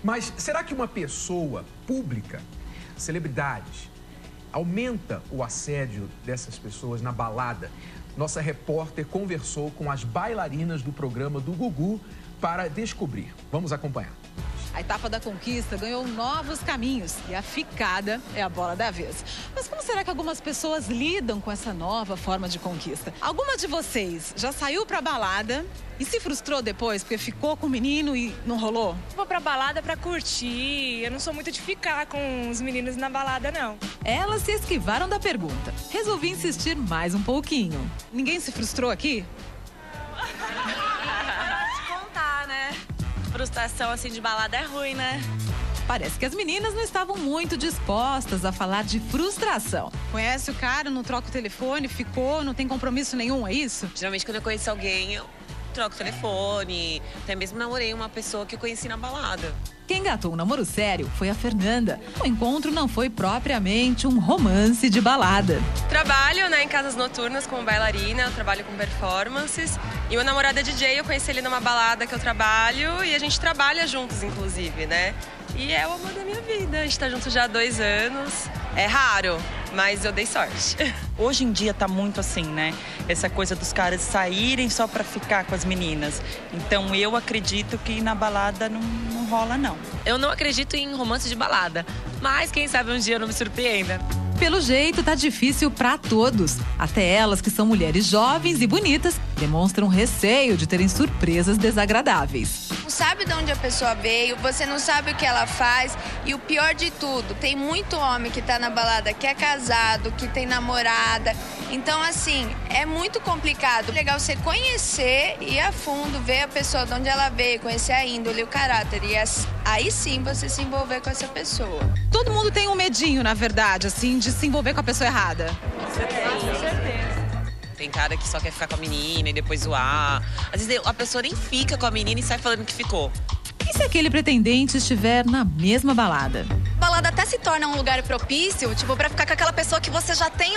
Mas será que uma pessoa pública, celebridades, aumenta o assédio dessas pessoas na balada? Nossa repórter conversou com as bailarinas do programa do Gugu para descobrir. Vamos acompanhar. A etapa da conquista ganhou novos caminhos e a ficada é a bola da vez. Mas como será que algumas pessoas lidam com essa nova forma de conquista? Alguma de vocês já saiu pra balada e se frustrou depois porque ficou com o menino e não rolou? Vou pra balada pra curtir, eu não sou muito de ficar com os meninos na balada, não. Elas se esquivaram da pergunta. Resolvi insistir mais um pouquinho. Ninguém se frustrou aqui? Frustração assim de balada é ruim, né? Parece que as meninas não estavam muito dispostas a falar de frustração. Conhece o cara, não troca o telefone, ficou, não tem compromisso nenhum, é isso? Geralmente quando eu conheço alguém, eu troco o telefone. Até mesmo namorei uma pessoa que eu conheci na balada. Quem engatou um namoro sério foi a Fernanda. O encontro não foi propriamente um romance de balada. Trabalho, né, em casas noturnas como bailarina, eu trabalho com performances. E meu namorado é DJ, eu conheci ele numa balada que eu trabalho e a gente trabalha juntos, inclusive, né? E é o amor da minha vida, a gente tá junto já há 2 anos. É raro, mas eu dei sorte. Hoje em dia tá muito assim, né? Essa coisa dos caras saírem só pra ficar com as meninas. Então eu acredito que na balada não rola, não. Eu não acredito em romance de balada, mas quem sabe um dia eu não me surpreenda. Pelo jeito, tá difícil pra todos. Até elas, que são mulheres jovens e bonitas, demonstram receio de terem surpresas desagradáveis. Não sabe de onde a pessoa veio, você não sabe o que ela faz. E o pior de tudo, tem muito homem que tá na balada que é casado, que tem namorada. Então, assim, é muito complicado. É legal você conhecer, ir a fundo, ver a pessoa de onde ela veio, conhecer a índole, o caráter. E aí sim você se envolver com essa pessoa. Todo mundo tem um medinho, na verdade, assim, de se envolver com a pessoa errada. Com certeza. Tem cara que só quer ficar com a menina e depois zoar. Às vezes a pessoa nem fica com a menina e sai falando que ficou. E se aquele pretendente estiver na mesma balada? A balada até se torna um lugar propício, tipo, pra ficar com aquela pessoa que você já tem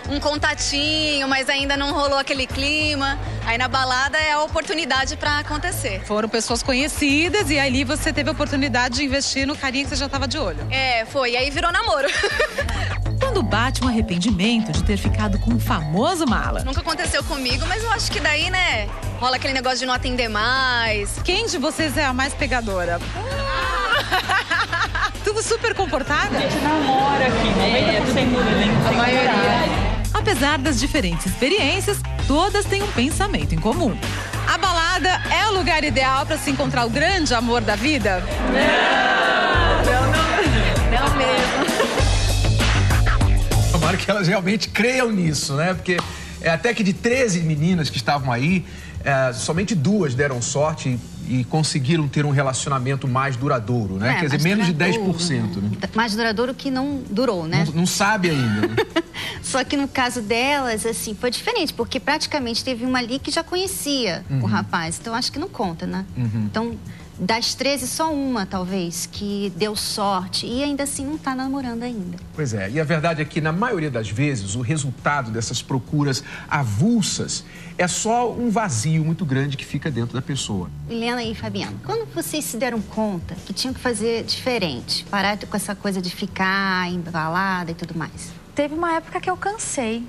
um contatinho, mas ainda não rolou aquele clima. Aí na balada é a oportunidade pra acontecer. Foram pessoas conhecidas e ali você teve a oportunidade de investir no carinha que você já tava de olho. É, foi. E aí virou namoro. Quando bate um arrependimento de ter ficado com o famoso mala? Nunca aconteceu comigo, mas eu acho que daí, né, rola aquele negócio de não atender mais. Quem de vocês é a mais pegadora? Tudo super comportada? A gente namora aqui, 90% do elenco. A maioria. Apesar das diferentes experiências, todas têm um pensamento em comum. A balada é o lugar ideal para se encontrar o grande amor da vida? Não mesmo. Tomara que elas realmente creiam nisso, né? Porque até que de 13 meninas que estavam aí, somente 2 deram sorte e conseguiram ter um relacionamento mais duradouro, né? Quer dizer, menos de 10%, né? Mais duradouro que não durou, né? Não sabe ainda, né? Só que no caso delas, assim, foi diferente, porque praticamente teve uma ali que já conhecia o rapaz. Então, acho que não conta, né? Então, das 13, só uma, talvez, que deu sorte e ainda assim não tá namorando ainda. Pois é, e a verdade é que, na maioria das vezes, o resultado dessas procuras avulsas é só um vazio muito grande que fica dentro da pessoa. Helena e Fabiano, quando vocês se deram conta que tinham que fazer diferente, parar com essa coisa de ficar em balada e tudo mais? Teve uma época que eu cansei.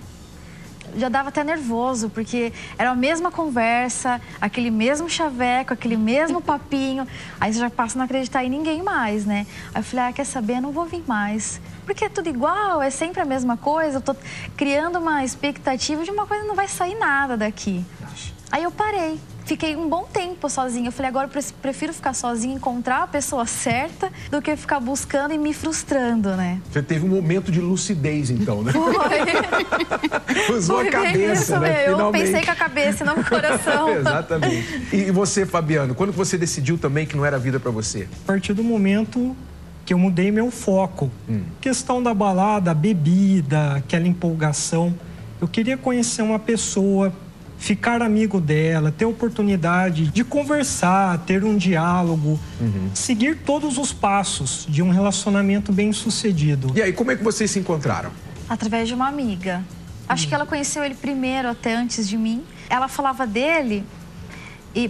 Já dava até nervoso, porque era a mesma conversa, aquele mesmo chaveco, aquele mesmo papinho. Aí você já passa a não acreditar em ninguém mais, né? Aí eu falei, quer saber? Eu não vou vir mais. Porque é tudo igual, é sempre a mesma coisa. Eu tô criando uma expectativa de uma coisa que não vai sair nada daqui. Aí eu parei. Fiquei um bom tempo sozinha. Eu falei, agora eu prefiro ficar sozinha, encontrar a pessoa certa, do que ficar buscando e me frustrando, né? Você teve um momento de lucidez, então, né? Foi. Usou a cabeça, isso, né? Eu pensei com a cabeça e não com o coração. Exatamente. E você, Fabiano, quando você decidiu também que não era a vida pra você? A partir do momento que eu mudei meu foco. Questão da balada, a bebida, aquela empolgação. Eu queria conhecer uma pessoa, ficar amigo dela, ter oportunidade de conversar, ter um diálogo, seguir todos os passos de um relacionamento bem-sucedido. E aí, como é que vocês se encontraram? Através de uma amiga. Acho que ela conheceu ele primeiro, até antes de mim. Ela falava dele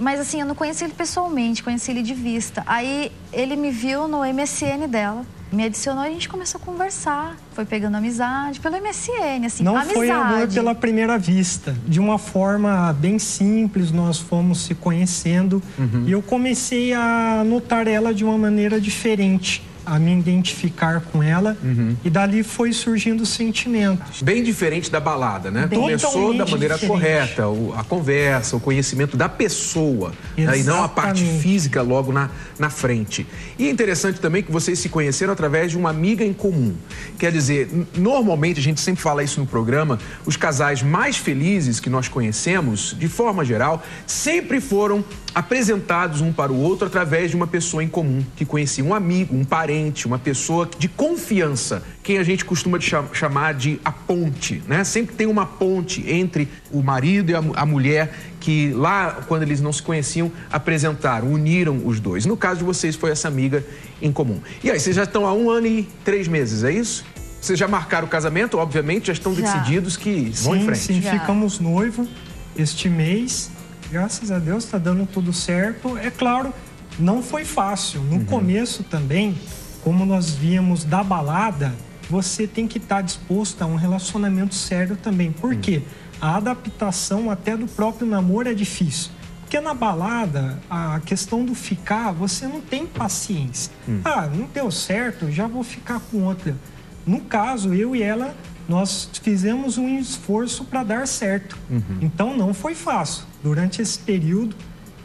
Mas assim, eu não conheci ele pessoalmente, conheci ele de vista. Aí ele me viu no MSN dela, me adicionou e a gente começou a conversar. Foi pegando amizade pelo MSN, assim, não amizade. Foi amor pela primeira vista. De uma forma bem simples, nós fomos se conhecendo. E eu comecei a notar ela de uma maneira diferente, a me identificar com ela, e dali foi surgindo sentimentos. Bem diferente da balada, né? Bem Começou da maneira diferente. correta, a conversa, o conhecimento da pessoa, né? E não a parte física logo na frente. E é interessante também que vocês se conheceram através de uma amiga em comum. Quer dizer, normalmente, a gente sempre fala isso no programa, os casais mais felizes que nós conhecemos, de forma geral, sempre foram apresentados um para o outro através de uma pessoa em comum, que conhecia um amigo, um parente, uma pessoa de confiança, quem a gente costuma chamar de a ponte, né? Sempre tem uma ponte entre o marido e a mulher que lá, quando eles não se conheciam, apresentaram, uniram os dois. No caso de vocês, foi essa amiga em comum. E aí, vocês já estão há 1 ano e 3 meses, é isso? Vocês já marcaram o casamento, obviamente, já estão decididos que vão em frente. Sim, ficamos noivos este mês. Graças a Deus está dando tudo certo. É claro, não foi fácil. No começo também, como nós víamos da balada, você tem que estar disposto a um relacionamento sério também. Por quê? A adaptação até do próprio namoro é difícil. Porque na balada, a questão do ficar, você não tem paciência. Ah, não deu certo, já vou ficar com outra. No caso, eu e ela, nós fizemos um esforço para dar certo. Então, não foi fácil. Durante esse período,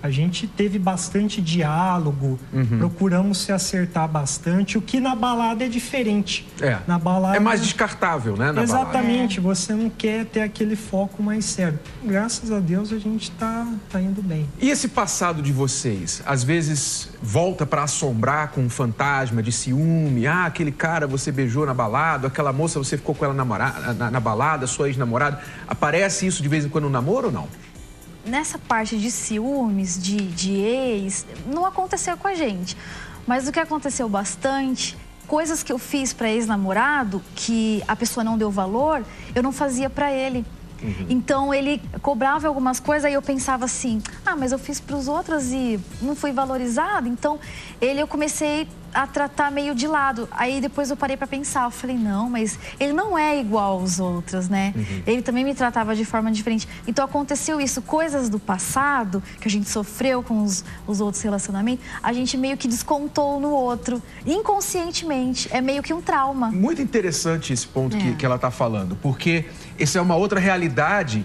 a gente teve bastante diálogo, procuramos se acertar bastante, o que na balada é diferente. Na balada, é mais descartável, né? Exatamente, você não quer ter aquele foco mais sério. Graças a Deus, a gente tá indo bem. E esse passado de vocês, às vezes volta para assombrar com um fantasma de ciúme? Ah, aquele cara você beijou na balada, aquela moça você ficou com ela na balada, sua ex-namorada. Aparece isso de vez em quando no namoro ou não? Nessa parte de ciúmes, de ex, não aconteceu com a gente. Mas o que aconteceu bastante, coisas que eu fiz para ex-namorado, que a pessoa não deu valor, eu não fazia para ele. Então, ele cobrava algumas coisas e eu pensava assim, mas eu fiz para os outros e não fui valorizado. Então, eu comecei a tratar meio de lado. Aí, depois eu parei para pensar, eu falei, não, mas ele não é igual aos outros, né? Ele também me tratava de forma diferente. Então, aconteceu isso, coisas do passado, que a gente sofreu com os outros relacionamentos, a gente meio que descontou no outro, inconscientemente. É meio que um trauma. Muito interessante esse ponto que ela está falando, porque essa é uma outra realidade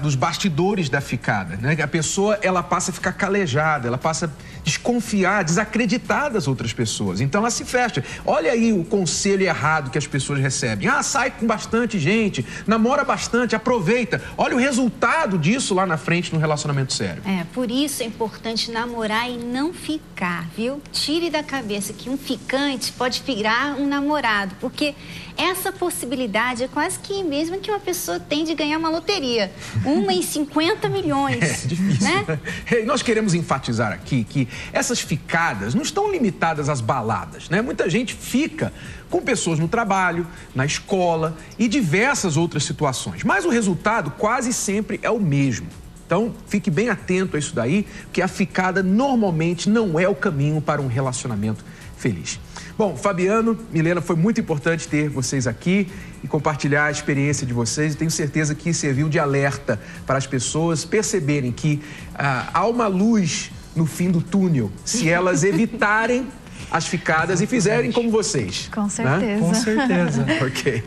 dos bastidores da ficada, né? A pessoa, ela passa a ficar calejada, ela passa a desconfiar, desacreditar das outras pessoas. Então, ela se fecha. Olha aí o conselho errado que as pessoas recebem. Sai com bastante gente, namora bastante, aproveita. Olha o resultado disso lá na frente no relacionamento sério. Por isso é importante namorar e não ficar, viu? Tire da cabeça que um ficante pode virar um namorado, porque essa possibilidade é quase que mesmo que uma pessoa tem de ganhar uma loteria. 1 em 50 milhões. É difícil, né? Nós queremos enfatizar aqui que essas ficadas não estão limitadas às baladas, né? Muita gente fica com pessoas no trabalho, na escola e diversas outras situações. Mas o resultado quase sempre é o mesmo. Então, fique bem atento a isso daí, porque a ficada normalmente não é o caminho para um relacionamento feliz. Bom, Fabiano, Milena, foi muito importante ter vocês aqui e compartilhar a experiência de vocês. Eu tenho certeza que serviu de alerta para as pessoas perceberem que há uma luz no fim do túnel, se elas evitarem as ficadas e fizerem como vocês. Com certeza. Né? Com certeza. Ok.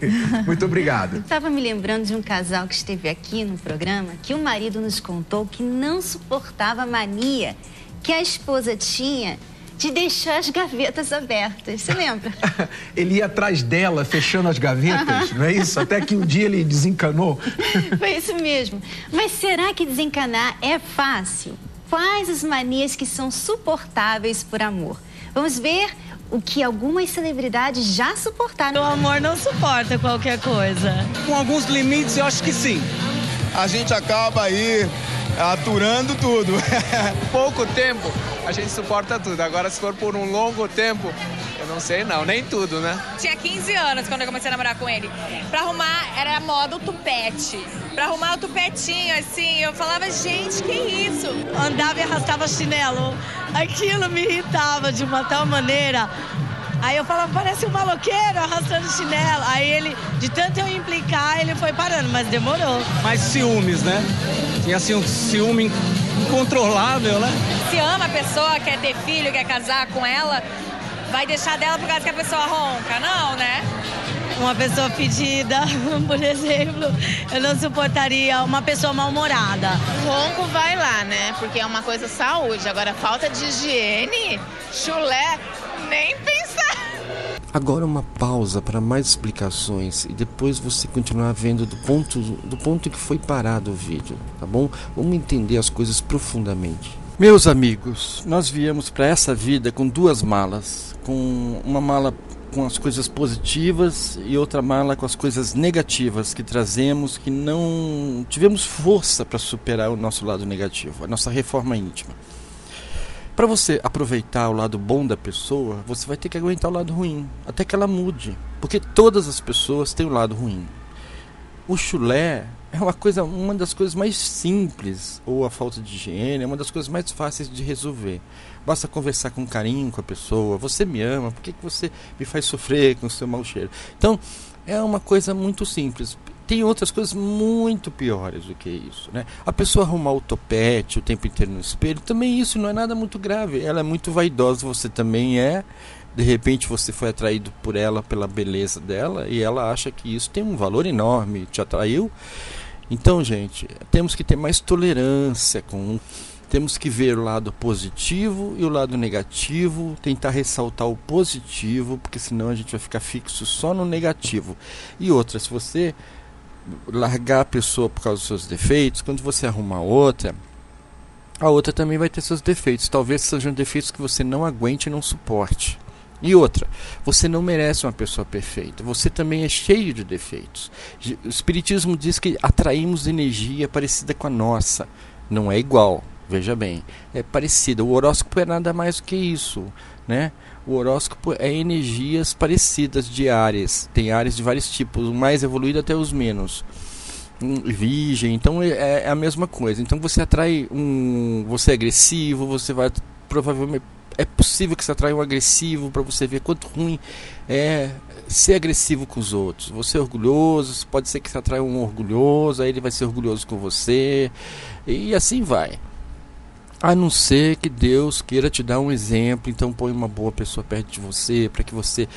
Muito obrigado. Estava me lembrando de um casal que esteve aqui no programa, que o marido nos contou que não suportava a mania que a esposa tinha de deixar as gavetas abertas. Você lembra? Ele ia atrás dela, fechando as gavetas, não é isso? Até que um dia ele desencanou. Foi isso mesmo. Mas será que desencanar é fácil? Quais as manias que são suportáveis por amor? Vamos ver o que algumas celebridades já suportaram. O amor não suporta qualquer coisa. Com alguns limites, eu acho que sim. A gente acaba aí aturando tudo. Pouco tempo, a gente suporta tudo. Agora, se for por um longo tempo, eu não sei não, nem tudo, né? Tinha 15 anos quando eu comecei a namorar com ele. Pra arrumar, era a moda o tupete. pra arrumar o tupetinho, assim. Eu falava, gente, que isso? Andava e arrastava chinelo. Aquilo me irritava de uma tal maneira. Aí eu falava, parece um maloqueiro arrastando chinelo. Aí ele, de tanto eu implicar, ele foi parando, mas demorou. Mais ciúmes, né? Tinha assim um ciúme incontrolável, né? Se ama a pessoa, quer ter filho, quer casar com ela, vai deixar dela por causa que a pessoa ronca, não, né? Uma pessoa pedida, por exemplo, eu não suportaria uma pessoa mal-humorada. Ronco vai lá, né? Porque é uma coisa saúde. Agora, falta de higiene, chulé, nem pensar. Agora uma pausa para mais explicações e depois você continuar vendo do ponto que foi parado o vídeo, tá bom? Vamos entender as coisas profundamente. Meus amigos, nós viemos para essa vida com duas malas, com uma mala com as coisas positivas e outra mala com as coisas negativas que trazemos, que não tivemos força para superar o nosso lado negativo, a nossa reforma íntima. Para você aproveitar o lado bom da pessoa, você vai ter que aguentar o lado ruim, até que ela mude, porque todas as pessoas têm um lado ruim. O chulé é uma das coisas mais simples, ou a falta de higiene é uma das coisas mais fáceis de resolver. Basta conversar com carinho com a pessoa. Você me ama, por que você me faz sofrer com o seu mau cheiro? Então, é uma coisa muito simples. Tem outras coisas muito piores do que isso, né? A pessoa arrumar o topete o tempo inteiro no espelho, também isso não é nada muito grave. Ela é muito vaidosa, você também é. De repente você foi atraído por ela, pela beleza dela, e ela acha que isso tem um valor enorme, te atraiu. Então, gente, temos que ter mais tolerância temos que ver o lado positivo e o lado negativo, tentar ressaltar o positivo, porque senão a gente vai ficar fixo só no negativo. E outra, se você largar a pessoa por causa dos seus defeitos, quando você arrumar outra, a outra também vai ter seus defeitos. Talvez sejam defeitos que você não aguente e não suporte. E outra, você não merece uma pessoa perfeita. Você também é cheio de defeitos. O Espiritismo diz que atraímos energia parecida com a nossa. Não é igual, veja bem. É parecida. O horóscopo é nada mais do que isso, né? O horóscopo é energias parecidas de áreas. Tem áreas de vários tipos, o mais evoluído até os menos. Virgem, então é a mesma coisa. Então você atrai você é agressivo, você vai provavelmente... É possível que você atraia um agressivo, para você ver quanto ruim é ser agressivo com os outros. Você é orgulhoso, pode ser que você atraia um orgulhoso, aí ele vai ser orgulhoso com você, e assim vai. A não ser que Deus queira te dar um exemplo, então põe uma boa pessoa perto de você, para que você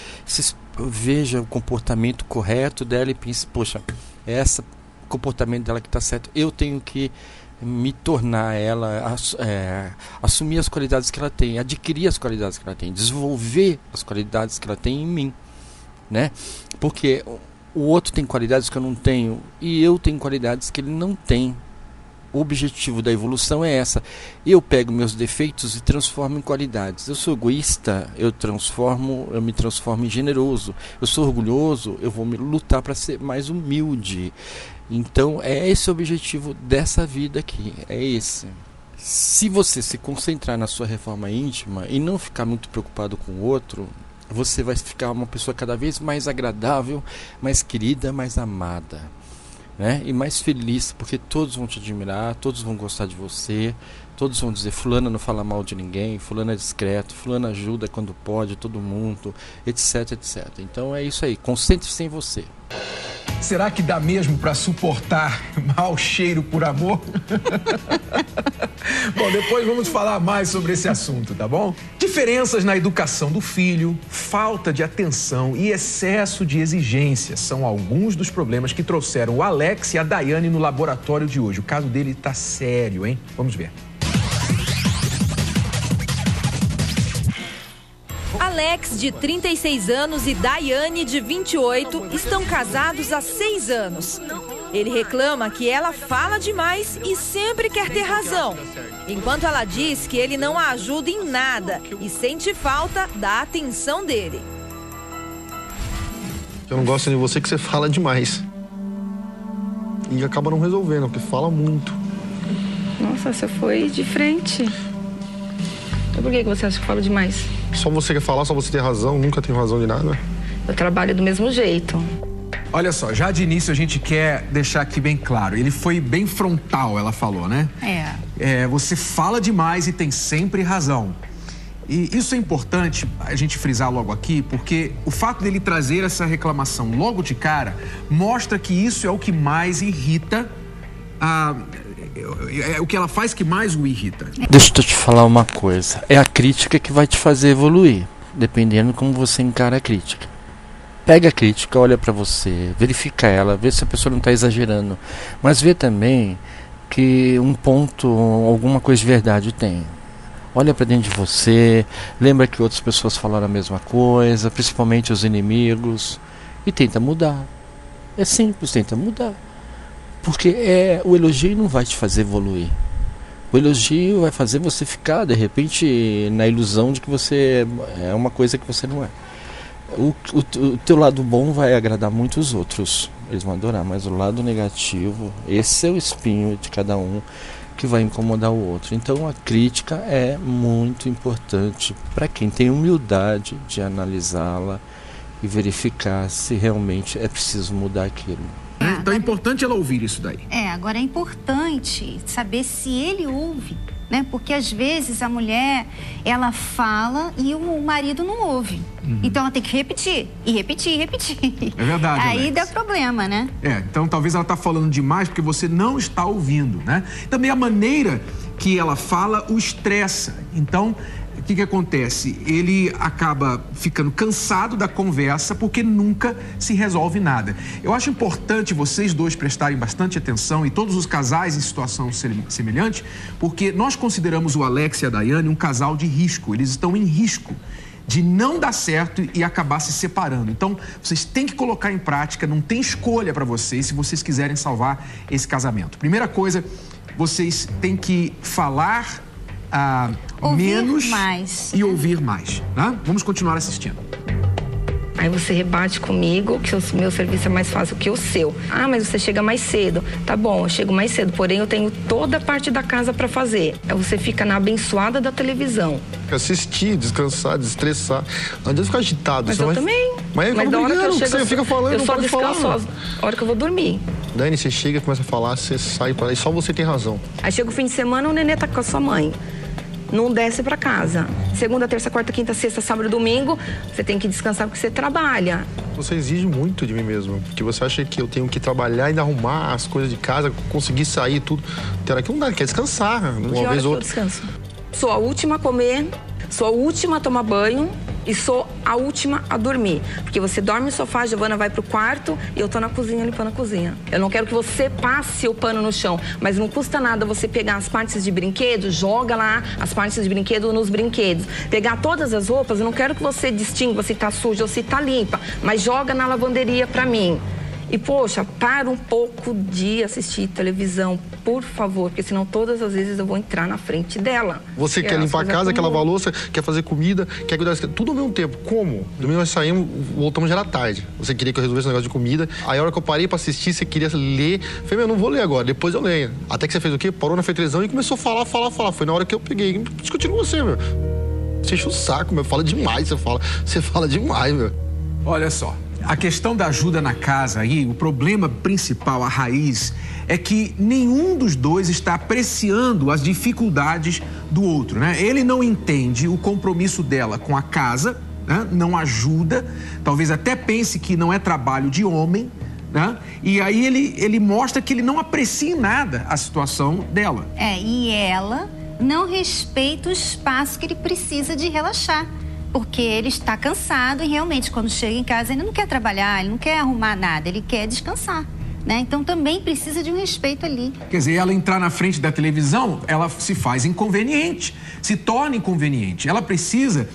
veja o comportamento correto dela e pense, poxa, esse comportamento dela que está certo, eu tenho que me tornar ela, assumir as qualidades que ela tem, adquirir as qualidades que ela tem, desenvolver as qualidades que ela tem em mim, né? Porque o outro tem qualidades que eu não tenho e eu tenho qualidades que ele não tem. O objetivo da evolução é essa. Eu pego meus defeitos e transformo em qualidades. Eu sou egoísta, eu me transformo em generoso. Eu sou orgulhoso, eu vou lutar para ser mais humilde. Então é esse o objetivo dessa vida aqui, é esse. Se você se concentrar na sua reforma íntima e não ficar muito preocupado com o outro, você vai ficar uma pessoa cada vez mais agradável, mais querida, mais amada, né? E mais feliz, porque todos vão te admirar, todos vão gostar de você, todos vão dizer, fulano não fala mal de ninguém, fulano é discreto, fulano ajuda quando pode, todo mundo, etc, etc. Então é isso aí, concentre-se em você. Será que dá mesmo para suportar mau cheiro por amor? Bom, depois vamos falar mais sobre esse assunto, tá bom? Diferenças na educação do filho, falta de atenção e excesso de exigência são alguns dos problemas que trouxeram o Alex e a Daiane no laboratório de hoje. O caso dele tá sério, hein? Vamos ver. Alex, de 36 anos, e Daiane, de 28, estão casados há 6 anos. Ele reclama que ela fala demais e sempre quer ter razão, enquanto ela diz que ele não a ajuda em nada e sente falta da atenção dele. Eu não gosto de você que você fala demais. E acaba não resolvendo, porque fala muito. Nossa, você foi de frente. Então por que você acha que eu falo demais? Só você quer falar, só você tem razão, nunca tenho razão de nada. Eu trabalho do mesmo jeito. Olha só, já de início a gente quer deixar aqui bem claro. Ele foi bem frontal, ela falou, né? Você fala demais e tem sempre razão. E isso é importante a gente frisar logo aqui, porque o fato dele trazer essa reclamação logo de cara mostra que isso é o que mais irrita, é o que ela faz que mais o irrita. Deixa eu te falar uma coisa. É a crítica que vai te fazer evoluir, dependendo de como você encara a crítica. Pega a crítica, olha pra você, verifica ela, vê se a pessoa não está exagerando. Mas vê também que um ponto, alguma coisa de verdade tem. Olha pra dentro de você, lembra que outras pessoas falaram a mesma coisa, principalmente os inimigos, e tenta mudar. É simples, tenta mudar. Porque o elogio não vai te fazer evoluir. O elogio vai fazer você ficar, de repente, na ilusão de que você é uma coisa que você não é. O teu lado bom vai agradar muito os outros, eles vão adorar, mas o lado negativo, esse é o espinho de cada um que vai incomodar o outro. Então a crítica é muito importante para quem tem humildade de analisá-la e verificar se realmente é preciso mudar aquilo. Então é importante ela ouvir isso daí. Agora é importante saber se ele ouve, né? Porque às vezes a mulher, ela fala e o marido não ouve. Então ela tem que repetir, e repetir, e repetir. É verdade, Aí Alex. dá problema, né? Então talvez ela está falando demais porque você não está ouvindo, né? Também a maneira que ela fala o estressa. Então, o que acontece? Ele acaba ficando cansado da conversa porque nunca se resolve nada. Eu acho importante vocês dois prestarem bastante atenção, e todos os casais em situação semelhante, porque nós consideramos o Alex e a Daiane um casal de risco. Eles estão em risco de não dar certo e acabar se separando. Então, vocês têm que colocar em prática, não tem escolha para vocês se vocês quiserem salvar esse casamento. Primeira coisa, vocês têm que falar menos mais. E ouvir mais, tá? Vamos continuar assistindo. Aí você rebate comigo que o meu serviço é mais fácil que o seu. Ah, mas você chega mais cedo. Tá bom, eu chego mais cedo, porém eu tenho toda a parte da casa pra fazer. Aí você fica na abençoada da televisão. Assistir, descansar, desestressar. Não adianta ficar agitado. Mas eu também. Mas da hora que eu chego, você fica falando, eu não só pode descanso falar. a hora que eu vou dormir. Dani, você chega, começa a falar, você sai pra lá e só você tem razão. Aí chega o fim de semana, o nenê tá com a sua mãe. Não desce pra casa. Segunda, terça, quarta, quinta, sexta, sábado e domingo, você tem que descansar porque você trabalha. Você exige muito de mim mesmo, porque você acha que eu tenho que trabalhar e arrumar as coisas de casa, conseguir sair tudo. Terá que não dá, quer descansar. Uma vez ou outra. Descanso. Sou a última a comer, sou a última a tomar banho e sou a última a dormir. Porque você dorme no sofá, a Giovana vai pro quarto e eu tô na cozinha limpando a cozinha. Eu não quero que você passe o pano no chão, mas não custa nada você pegar as partes de brinquedo, joga lá as partes de brinquedo nos brinquedos. Pegar todas as roupas, eu não quero que você distinga se tá suja ou se tá limpa, mas joga na lavanderia pra mim. E, poxa, para um pouco de assistir televisão, por favor, porque senão todas as vezes eu vou entrar na frente dela. Você quer limpar a casa, quer lavar a louça, quer fazer comida, quer cuidar tudo ao mesmo tempo. Como? Domingo nós saímos, voltamos já era tarde. Você queria que eu resolvesse um negócio de comida. Aí a hora que eu parei pra assistir, você queria ler. Falei, meu, não vou ler agora, depois eu leio. Até que você fez o quê? Parou na frente da televisão e começou a falar. Foi na hora que eu peguei discutindo com você, meu. Você enche o saco, meu. Fala demais, você fala demais, meu. Olha só. A questão da ajuda na casa aí, o problema principal, a raiz, é que nenhum dos dois está apreciando as dificuldades do outro, né? Ele não entende o compromisso dela com a casa, né? Não ajuda, talvez até pense que não é trabalho de homem, né? E aí ele mostra que ele não aprecia em nada a situação dela. E ela não respeita o espaço que ele precisa de relaxar. Porque ele está cansado e realmente quando chega em casa ele não quer trabalhar, ele não quer arrumar nada, ele quer descansar, né? Então também precisa de um respeito ali. Quer dizer, ela entrar na frente da televisão, ela se faz inconveniente, se torna inconveniente. Ela precisa,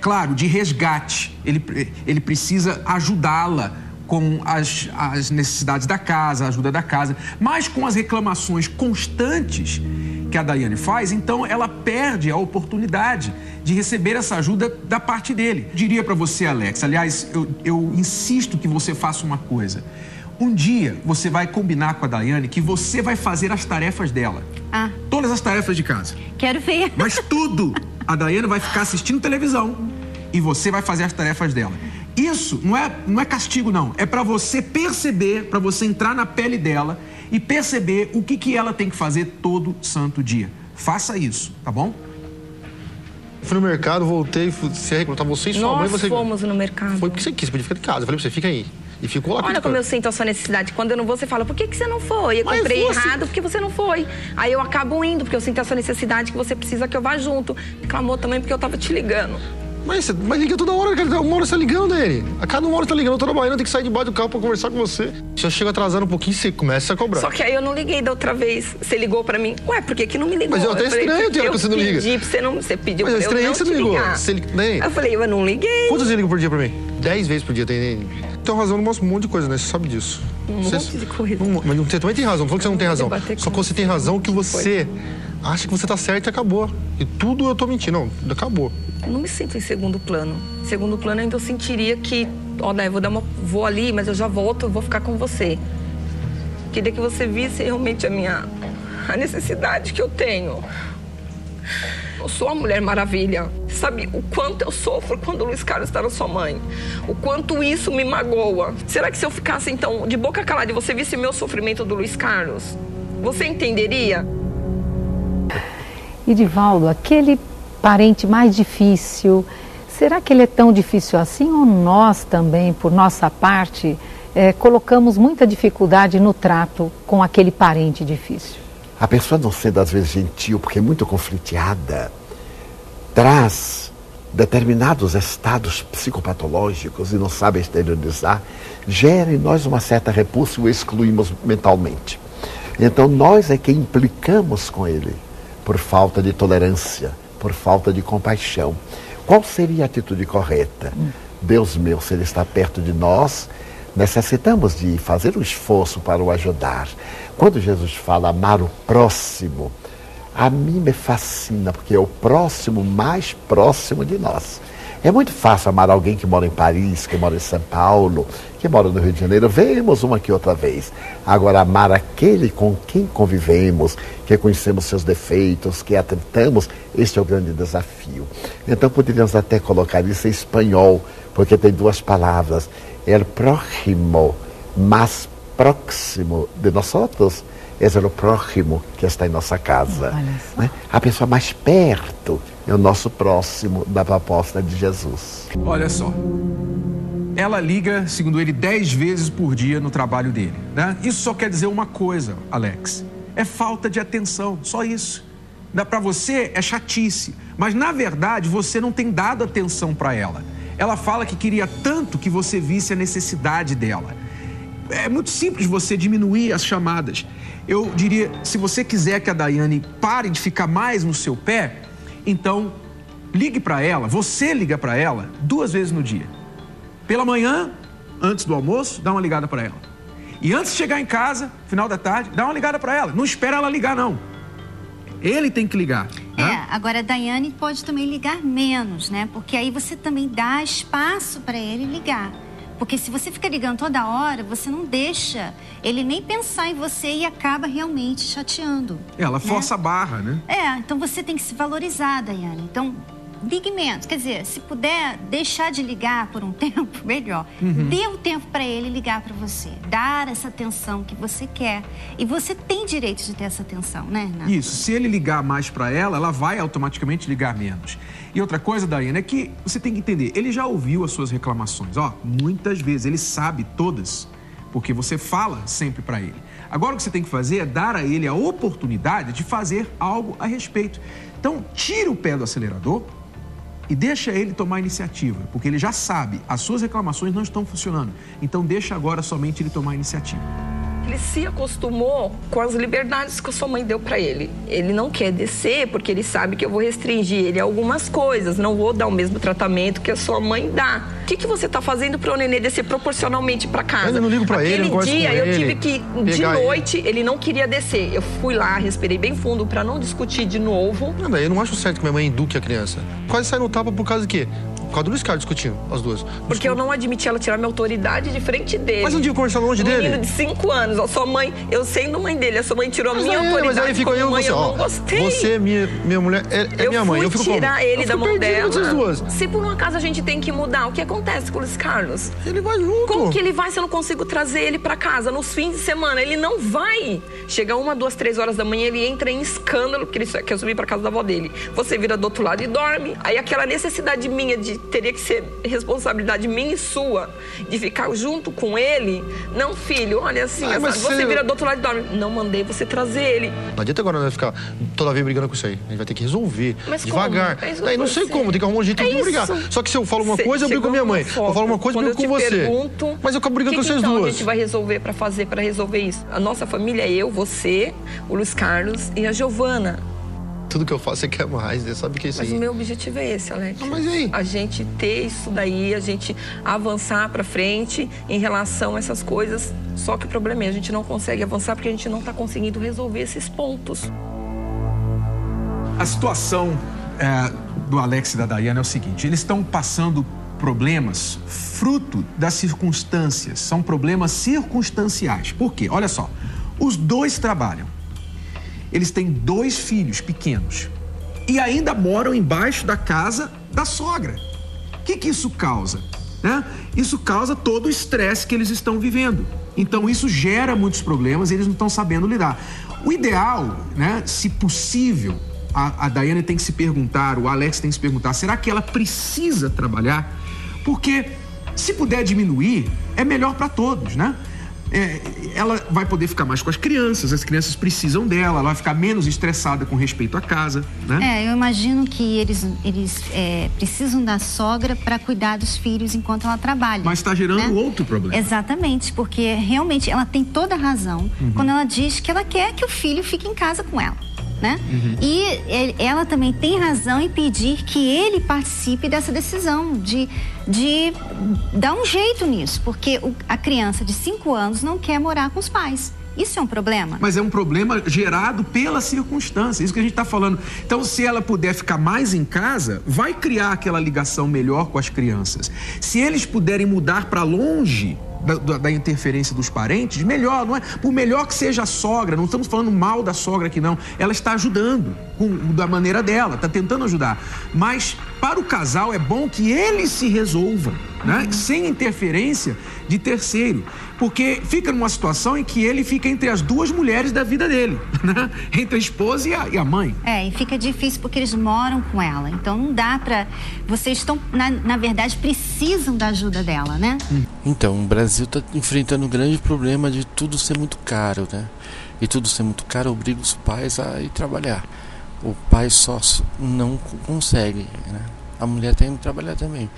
claro, de resgate, ele precisa ajudá-la com as necessidades da casa, a ajuda da casa, mas com as reclamações constantes que a Daiane faz, então ela perde a oportunidade de receber essa ajuda da parte dele. Diria para você, Alex, aliás, eu insisto que você faça uma coisa. Um dia você vai combinar com a Daiane que você vai fazer as tarefas dela. Todas as tarefas de casa. Quero ver. Mas tudo. A Daiane vai ficar assistindo televisão e você vai fazer as tarefas dela. E Isso não é castigo, não. É para você perceber, para você entrar na pele dela e perceber o que ela tem que fazer todo santo dia. Faça isso, tá bom? Fui no mercado, voltei, você recrutar você e sua mãe. Nós fomos no mercado. Foi porque você quis, podia ficar em casa. Eu falei pra você, fica aí. E ficou lá. Olha como eu sinto a sua necessidade. Quando eu não vou, você fala, por que você não foi? Eu comprei errado porque você não foi. Aí eu acabo indo, porque eu sinto a sua necessidade, que você precisa que eu vá junto. Reclamou também porque eu tava te ligando. Mas liga toda hora, cara. Uma hora você tá ligando dele. A cada uma hora você tá ligando, eu tô trabalhando, eu tenho que sair debaixo do carro pra conversar com você. Se eu chego atrasando um pouquinho, você começa a cobrar. Só que aí eu não liguei da outra vez. Você ligou pra mim. Ué, por que não me ligou? Mas eu até estranho que você não liga. Eu pedi pra você não... Você pediu pra eu não te ligar. Mas é estranho que você não ligou. Eu falei, eu não liguei. Quantas vezes liga por dia pra mim? 10 vezes por dia. Tem razão, não mostra um monte de coisa, né? Você sabe disso. Monte de coisa. Mas você também tem razão. Não falou que você não tem razão. Só que você tem razão que você acha que você tá certo e acabou. E tudo eu tô mentindo. Não, acabou. Eu não me sinto em segundo plano. Segundo plano, ainda eu sentiria que, vou ali, mas eu já volto, eu vou ficar com você. Queria que você visse realmente a necessidade que eu tenho. Eu sou uma Mulher Maravilha. Sabe o quanto eu sofro quando o Luiz Carlos está na sua mãe? O quanto isso me magoa. Será que se eu ficasse, então, de boca calada e você visse meu sofrimento do Luiz Carlos, você entenderia? Edivaldo, aquele parente mais difícil, será que ele é tão difícil assim ou nós também, por nossa parte, colocamos muita dificuldade no trato com aquele parente difícil? A pessoa não sendo às vezes gentil, porque é muito confliteada, traz determinados estados psicopatológicos e não sabe exteriorizar, gera em nós uma certa repulsa e o excluímos mentalmente. Então nós é que implicamos com ele por falta de tolerância, por falta de compaixão. Qual seria a atitude correta? Deus meu, se ele está perto de nós, necessitamos de fazer um esforço para o ajudar. Quando Jesus fala amar o próximo, a mim me fascina, porque é o próximo mais próximo de nós. É muito fácil amar alguém que mora em Paris, que mora em São Paulo, que mora no Rio de Janeiro. Vemos uma que outra vez. Agora, amar aquele com quem convivemos, que conhecemos seus defeitos, que atentamos, este é o grande desafio. Então, poderíamos até colocar isso em espanhol, porque tem duas palavras. El prójimo, mais próximo de nós outros, é o prójimo que está em nossa casa. Né? A pessoa mais perto é o nosso próximo da proposta de Jesus. Olha só, ela liga, segundo ele, 10 vezes por dia no trabalho dele, né? Isso só quer dizer uma coisa, Alex, é falta de atenção, só isso. Para você é chatice, mas na verdade você não tem dado atenção para ela. Ela fala que queria tanto que você visse a necessidade dela. É muito simples você diminuir as chamadas. Eu diria, se você quiser que a Daiane pare de ficar mais no seu pé, então ligue para ela, você liga para ela 2 vezes no dia. Pela manhã, antes do almoço, dá uma ligada para ela. E antes de chegar em casa, final da tarde, dá uma ligada para ela. Não espera ela ligar, não. Ele tem que ligar. Né? Agora a Daiane pode também ligar menos, né? Porque aí você também dá espaço para ele ligar. Porque se você fica ligando toda hora, você não deixa ele nem pensar em você e acaba realmente chateando. Ela força a barra, né? Então você tem que se valorizar, Daiane. Então, ligue menos. Quer dizer, se puder deixar de ligar por um tempo, melhor. Dê um tempo para ele ligar para você. Dar essa atenção que você quer. E você tem direito de ter essa atenção, né, Renato? Isso. Se ele ligar mais para ela vai automaticamente ligar menos. E outra coisa, Daiane, é que você tem que entender, ele já ouviu as suas reclamações, muitas vezes, ele sabe todas, porque você fala sempre para ele. Agora o que você tem que fazer é dar a ele a oportunidade de fazer algo a respeito. Então, tira o pé do acelerador e deixa ele tomar a iniciativa, porque ele já sabe, as suas reclamações não estão funcionando. Então, deixa agora somente ele tomar a iniciativa. Ele se acostumou com as liberdades que a sua mãe deu para ele. Ele não quer descer porque ele sabe que eu vou restringir ele a algumas coisas. Não vou dar o mesmo tratamento que a sua mãe dá. O que você tá fazendo para o nenê descer proporcionalmente para casa? Eu não ligo para ele, não gosto dia com eu ele, tive que, de noite, ele não queria descer. Eu fui lá, respirei bem fundo para não discutir de novo. Eu não acho certo que minha mãe eduque a criança. Quase sai no tapa por causa de quê? Por causa do Luiz Carlos discutindo, as duas. Porque eu não admiti ela tirar minha autoridade de frente dele. Mas não tinha conversado longe dele? Menino de 5 anos, a sua mãe, eu sendo mãe dele, a sua mãe tirou a minha autoridade. Mas aí fica eu e você, não gostei. Você, minha mulher, é minha mãe. Eu fico tirar ele da mão dela. Duas. Se por um acaso a gente tem que mudar, o que acontece com o Luiz Carlos? Ele vai junto. Como que ele vai se eu não consigo trazer ele pra casa nos fins de semana? Ele não vai. Chega 1, 2, 3 horas da manhã, ele entra em escândalo, porque ele quer subir pra casa da avó dele. Você vira do outro lado e dorme. Aí aquela necessidade minha teria que ser responsabilidade minha e sua, de ficar junto com ele. Não, filho, olha assim, você vira do outro lado e dorme. Não mandei você trazer ele. Não adianta agora nós ficar toda vez brigando com isso aí. A gente vai ter que resolver, devagar. Não sei como, tem que arrumar um jeito de brigar. Só que se eu falo uma coisa, eu brigo com minha mãe. Eu falo uma coisa, eu brigo com você. Mas eu acabo brigando com vocês duas. A gente vai resolver pra resolver isso? A nossa família é eu, você, o Luiz Carlos e a Giovana. Tudo que eu faço você quer mais, você sabe que é isso aí. Mas o meu objetivo é esse, Alex. Mas e aí? A gente ter isso daí, a gente avançar pra frente em relação a essas coisas. Só que o problema é a gente não consegue avançar porque a gente não tá conseguindo resolver esses pontos. A situação do Alex e da Daiane é o seguinte, eles estão passando problemas fruto das circunstâncias, são problemas circunstanciais. Por quê? Olha só, os dois trabalham. Eles têm 2 filhos pequenos e ainda moram embaixo da casa da sogra. O que isso causa? Isso causa todo o estresse que eles estão vivendo. Então isso gera muitos problemas e eles não estão sabendo lidar. O ideal, se possível, a Daiane tem que se perguntar, o Alex tem que se perguntar, será que ela precisa trabalhar? Porque se puder diminuir, é melhor para todos, ela vai poder ficar mais com as crianças precisam dela, ela vai ficar menos estressada com respeito à casa, eu imagino que eles precisam da sogra para cuidar dos filhos enquanto ela trabalha. Mas está gerando outro problema. Exatamente, porque realmente ela tem toda a razão quando ela diz que ela quer que o filho fique em casa com ela. E ela também tem razão em pedir que ele participe dessa decisão de dar um jeito nisso, porque a criança de 5 anos não quer morar com os pais. Isso é um problema. Mas é um problema gerado pela circunstância, isso que a gente está falando. Então, se ela puder ficar mais em casa, vai criar aquela ligação melhor com as crianças. Se eles puderem mudar para longe da interferência dos parentes, melhor, não é? Por melhor que seja a sogra, não estamos falando mal da sogra aqui não, ela está ajudando da maneira dela, está tentando ajudar. Mas para o casal é bom que eles se resolvam, sem interferência de terceiro, porque fica numa situação em que ele fica entre as 2 mulheres da vida dele, entre a esposa e a mãe. E fica difícil porque eles moram com ela, então não dá pra... Vocês estão, na verdade, precisam da ajuda dela, Então, o Brasil está enfrentando um grande problema de tudo ser muito caro, E tudo ser muito caro obriga os pais a ir trabalhar. O pai só não consegue, A mulher tem que trabalhar também.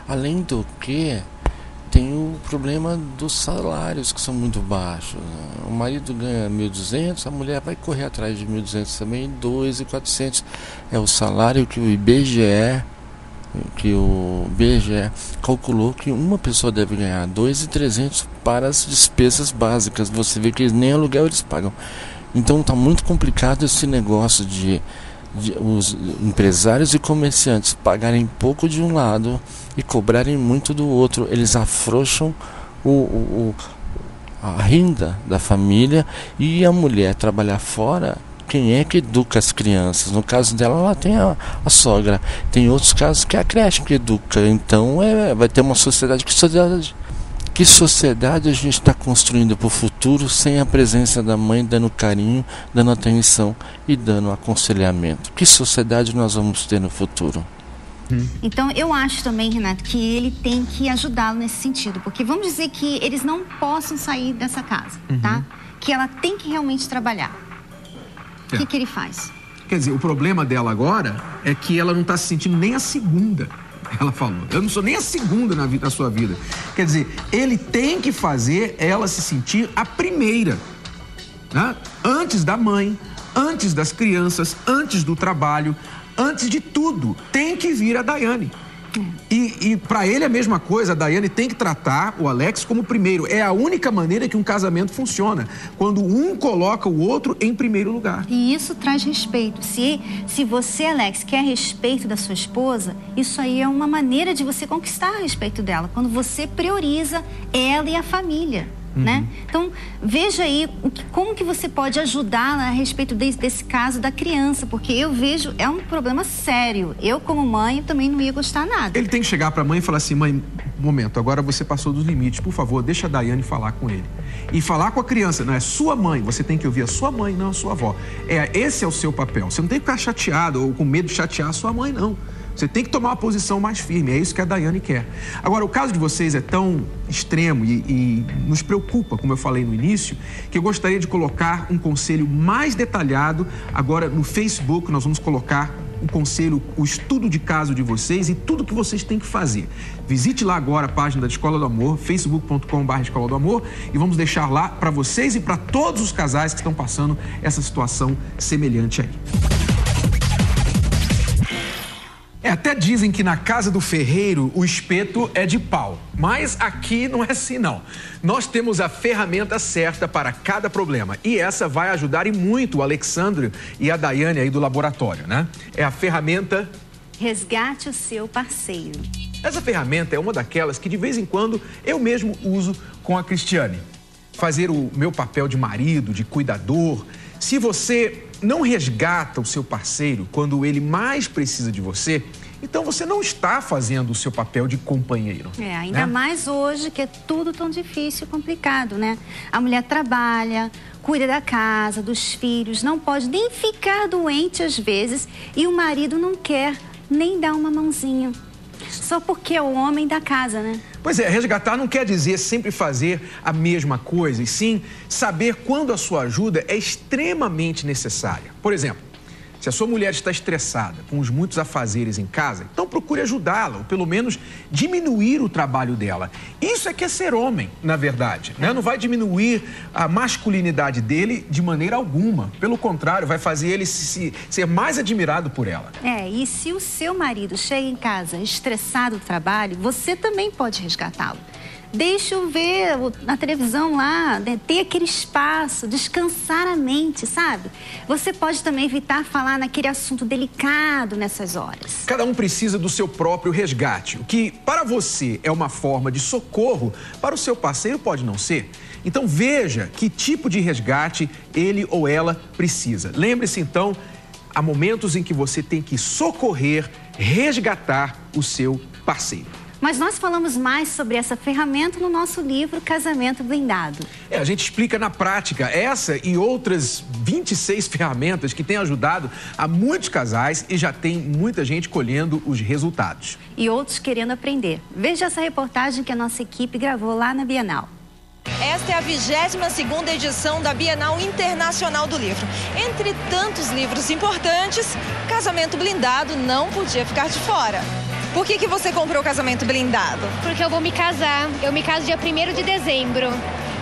Além do que, tem o problema dos salários que são muito baixos. O marido ganha 1.200, a mulher vai correr atrás de 1.200 também, 2.400. É o salário que o IBGE calculou que uma pessoa deve ganhar 2.300 para as despesas básicas. Você vê que nem aluguel eles pagam. Então está muito complicado esse negócio de os empresários e comerciantes pagarem pouco de um lado e cobrarem muito do outro. Eles afrouxam a renda da família, e a mulher trabalhar fora. Quem é que educa as crianças? No caso dela, ela tem a sogra. Tem outros casos que é a creche que educa. Então vai ter uma sociedade. Que sociedade a gente está construindo para o futuro sem a presença da mãe dando carinho, dando atenção e dando aconselhamento? Que sociedade nós vamos ter no futuro? Então, eu acho também, Renato, que ele tem que ajudá-lo nesse sentido. Porque vamos dizer que eles não possam sair dessa casa, tá? Que ela tem que realmente trabalhar. O que ele faz? Quer dizer, o problema dela agora é que ela não está se sentindo nem a segunda. Ela falou, eu não sou nem a segunda na sua vida. Quer dizer, ele tem que fazer ela se sentir a primeira, antes da mãe, antes das crianças, antes do trabalho, antes de tudo. Tem que vir a Daiane. E E pra ele é a mesma coisa, a Daiane tem que tratar o Alex como primeiro. É a única maneira que um casamento funciona, quando um coloca o outro em primeiro lugar. E isso traz respeito. Se você, Alex, quer respeito da sua esposa, isso aí é uma maneira de você conquistar o respeito dela, quando você prioriza ela e a família. Né? Então, veja aí como que você pode ajudá-la a respeito desse caso da criança, porque eu vejo, é um problema sério. Eu, como mãe, também não ia gostar nada. Ele tem que chegar pra mãe e falar assim: mãe, momento, agora você passou dos limites, por favor, deixa a Daiane falar com ele. E falar com a criança, não é sua mãe, você tem que ouvir a sua mãe, não a sua avó. Esse é o seu papel. Você não tem que ficar chateado ou com medo de chatear a sua mãe, não. Você tem que tomar uma posição mais firme, é isso que a Daiane quer. Agora, o caso de vocês é tão extremo e nos preocupa, como eu falei no início, que eu gostaria de colocar um conselho mais detalhado. Agora, no Facebook, nós vamos colocar o conselho, o estudo de caso de vocês e tudo que vocês têm que fazer. Visite lá agora a página da Escola do Amor, facebook.com/Escola do Amor, e vamos deixar lá para vocês e para todos os casais que estão passando essa situação semelhante aí. Até dizem que na casa do ferreiro o espeto é de pau, mas aqui não é assim não. Nós temos a ferramenta certa para cada problema e essa vai ajudar e muito o Alexandre e a Daiane aí do laboratório, né? É a ferramenta... Resgate o seu parceiro. Essa ferramenta é uma daquelas que de vez em quando eu mesmo uso com a Cristiane. Fazer o meu papel de marido, de cuidador. Se você não resgata o seu parceiro quando ele mais precisa de você, então você não está fazendo o seu papel de companheiro. Ainda mais hoje, que é tudo tão difícil e complicado, né? A mulher trabalha, cuida da casa, dos filhos, não pode nem ficar doente às vezes e o marido não quer nem dar uma mãozinha. Só porque é o homem da casa, né? Pois é, resgatar não quer dizer sempre fazer a mesma coisa, e sim saber quando a sua ajuda é extremamente necessária. Por exemplo, se a sua mulher está estressada com os muitos afazeres em casa, então procure ajudá-la, ou pelo menos diminuir o trabalho dela. Isso é que é ser homem, na verdade, né? Não vai diminuir a masculinidade dele de maneira alguma. Pelo contrário, vai fazer ele ser mais admirado por ela. E se o seu marido chega em casa estressado do trabalho, você também pode resgatá-lo. Deixa-o ver na televisão lá, né? Ter aquele espaço, descansar a mente, sabe? Você pode também evitar falar naquele assunto delicado nessas horas. Cada um precisa do seu próprio resgate. O que para você é uma forma de socorro, para o seu parceiro pode não ser. Então veja que tipo de resgate ele ou ela precisa. Lembre-se então, há momentos em que você tem que socorrer, resgatar o seu parceiro. Mas nós falamos mais sobre essa ferramenta no nosso livro Casamento Blindado. A gente explica na prática essa e outras 26 ferramentas que têm ajudado a muitos casais e já tem muita gente colhendo os resultados. E outros querendo aprender. Veja essa reportagem que a nossa equipe gravou lá na Bienal. Esta é a 22ª edição da Bienal Internacional do Livro. Entre tantos livros importantes, Casamento Blindado não podia ficar de fora. Por que você comprou o Casamento Blindado? Porque eu vou me casar. Eu me caso dia 1º de dezembro.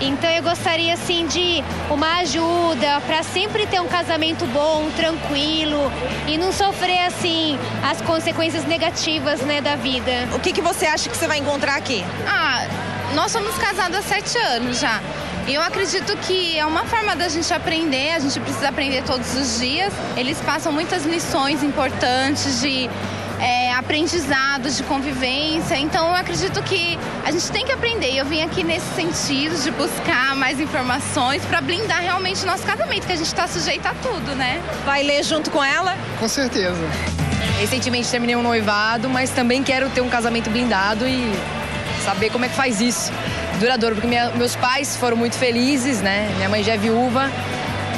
Então eu gostaria, assim, de uma ajuda para sempre ter um casamento bom, tranquilo e não sofrer, assim, as consequências negativas, né, da vida. O que você acha que você vai encontrar aqui? Nós somos casados há 7 anos já. E eu acredito que é uma forma da gente aprender, a gente precisa aprender todos os dias. Eles passam muitas lições importantes de aprendizados, de convivência. Então eu acredito que a gente tem que aprender. E eu vim aqui nesse sentido de buscar mais informações para blindar realmente o nosso casamento, que a gente está sujeito a tudo, né? Vai ler junto com ela? Com certeza. Recentemente terminei um noivado, mas também quero ter um casamento blindado e saber como é que faz isso. Duradouro, porque meus pais foram muito felizes, né? Minha mãe já é viúva,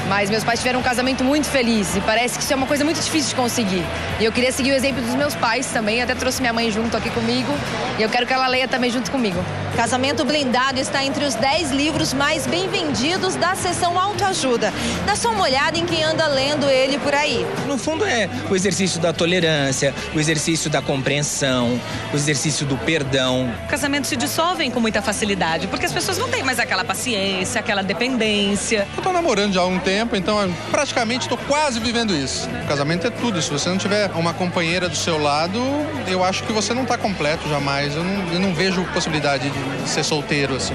mas meus pais tiveram um casamento muito feliz e parece que isso é uma coisa muito difícil de conseguir. E eu queria seguir o exemplo dos meus pais também, até trouxe minha mãe junto aqui comigo e eu quero que ela leia também junto comigo. Casamento Blindado está entre os 10 livros mais bem vendidos da seção autoajuda. Dá só uma olhada em quem anda lendo ele por aí. No fundo é o exercício da tolerância, o exercício da compreensão, o exercício do perdão. Casamentos se dissolvem com muita facilidade, porque as pessoas não têm mais aquela paciência, aquela dependência. Eu tô namorando já há um tempo. tempo, então praticamente estou quase vivendo isso. O casamento é tudo. Se você não tiver uma companheira do seu lado, eu acho que você não está completo jamais. Eu não vejo possibilidade de ser solteiro assim.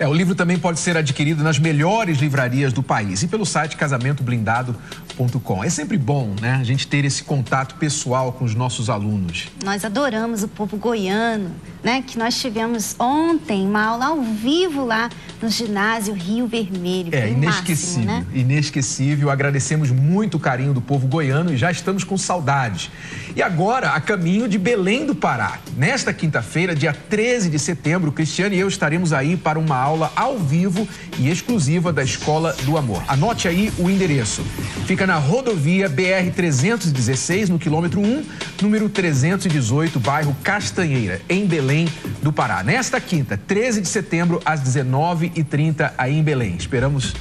O livro também pode ser adquirido nas melhores livrarias do país e pelo site casamentoblindado.com. É sempre bom, né, a gente ter esse contato pessoal com os nossos alunos. Nós adoramos o povo goiano, né, que nós tivemos ontem uma aula ao vivo lá no ginásio Rio Vermelho. Inesquecível, máximo, né? Inesquecível. Agradecemos muito o carinho do povo goiano e já estamos com saudades. E agora, a caminho de Belém do Pará. Nesta quinta-feira, dia 13 de setembro, Cristiane e eu estaremos aí para uma aula ao vivo e exclusiva da Escola do Amor. Anote aí o endereço. Fica na rodovia BR-316, no quilômetro 1, número 318, bairro Castanheira, em Belém do Pará. Nesta quinta, 13 de setembro, às 19h30, aí em Belém. Esperamos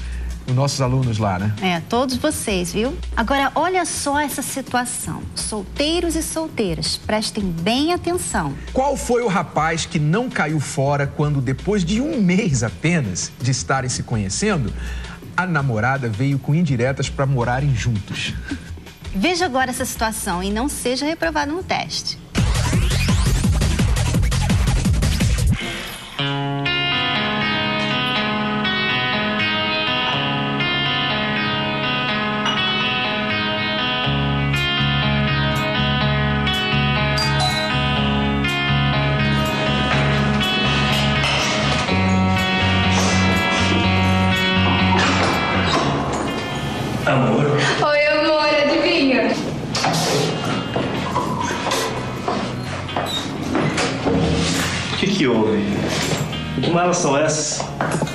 os nossos alunos lá, né? Todos vocês, viu? Agora, olha só essa situação. Solteiros e solteiras, prestem bem atenção. Qual foi o rapaz que não caiu fora quando, depois de um mês apenas de estarem se conhecendo, a namorada veio com indiretas para morarem juntos? Veja agora essa situação e não seja reprovado no teste. Amor. Oi, amor, adivinha? O que houve? Que malas são essas?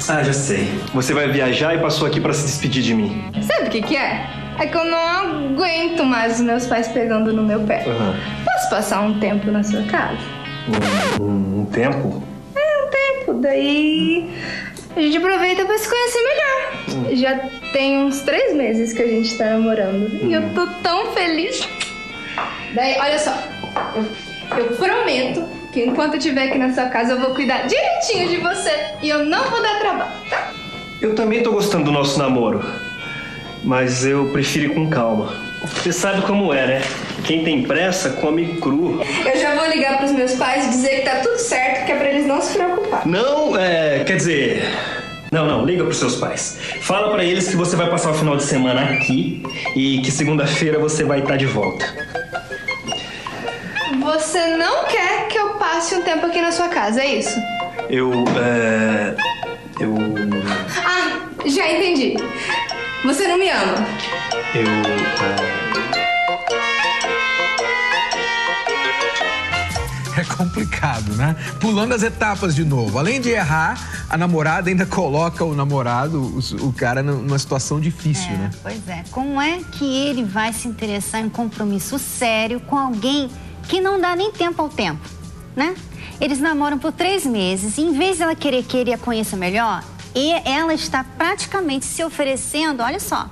Ah, já sei. Você vai viajar e passou aqui pra se despedir de mim. Sabe o que é? É que eu não aguento mais os meus pais pegando no meu pé. Posso passar um tempo na sua casa? Um tempo? Um tempo. Daí a gente aproveita pra se conhecer melhor. Já tem uns 3 meses que a gente tá namorando. E eu tô tão feliz. Daí, olha só. Eu prometo que enquanto eu estiver aqui na sua casa, eu vou cuidar direitinho de você. E eu não vou dar trabalho, tá? Eu também tô gostando do nosso namoro. Mas eu prefiro ir com calma. Você sabe como é, né? Quem tem pressa, come cru. Eu já vou ligar pros meus pais e dizer que tá tudo certo, que é pra eles não se preocuparem. Não, quer dizer... Não, liga pros seus pais. Fala pra eles que você vai passar o final de semana aqui e que segunda-feira você vai estar de volta. Você não quer que eu passe um tempo aqui na sua casa, é isso? Ah, já entendi. Você não me ama. É complicado, né? Pulando as etapas de novo. Além de errar, a namorada ainda coloca o namorado, o cara, numa situação difícil, né? Pois é. Como é que ele vai se interessar em um compromisso sério com alguém que não dá nem tempo ao tempo, né? Eles namoram por 3 meses e, em vez dela querer que ele a conheça melhor, ela está praticamente se oferecendo, olha só,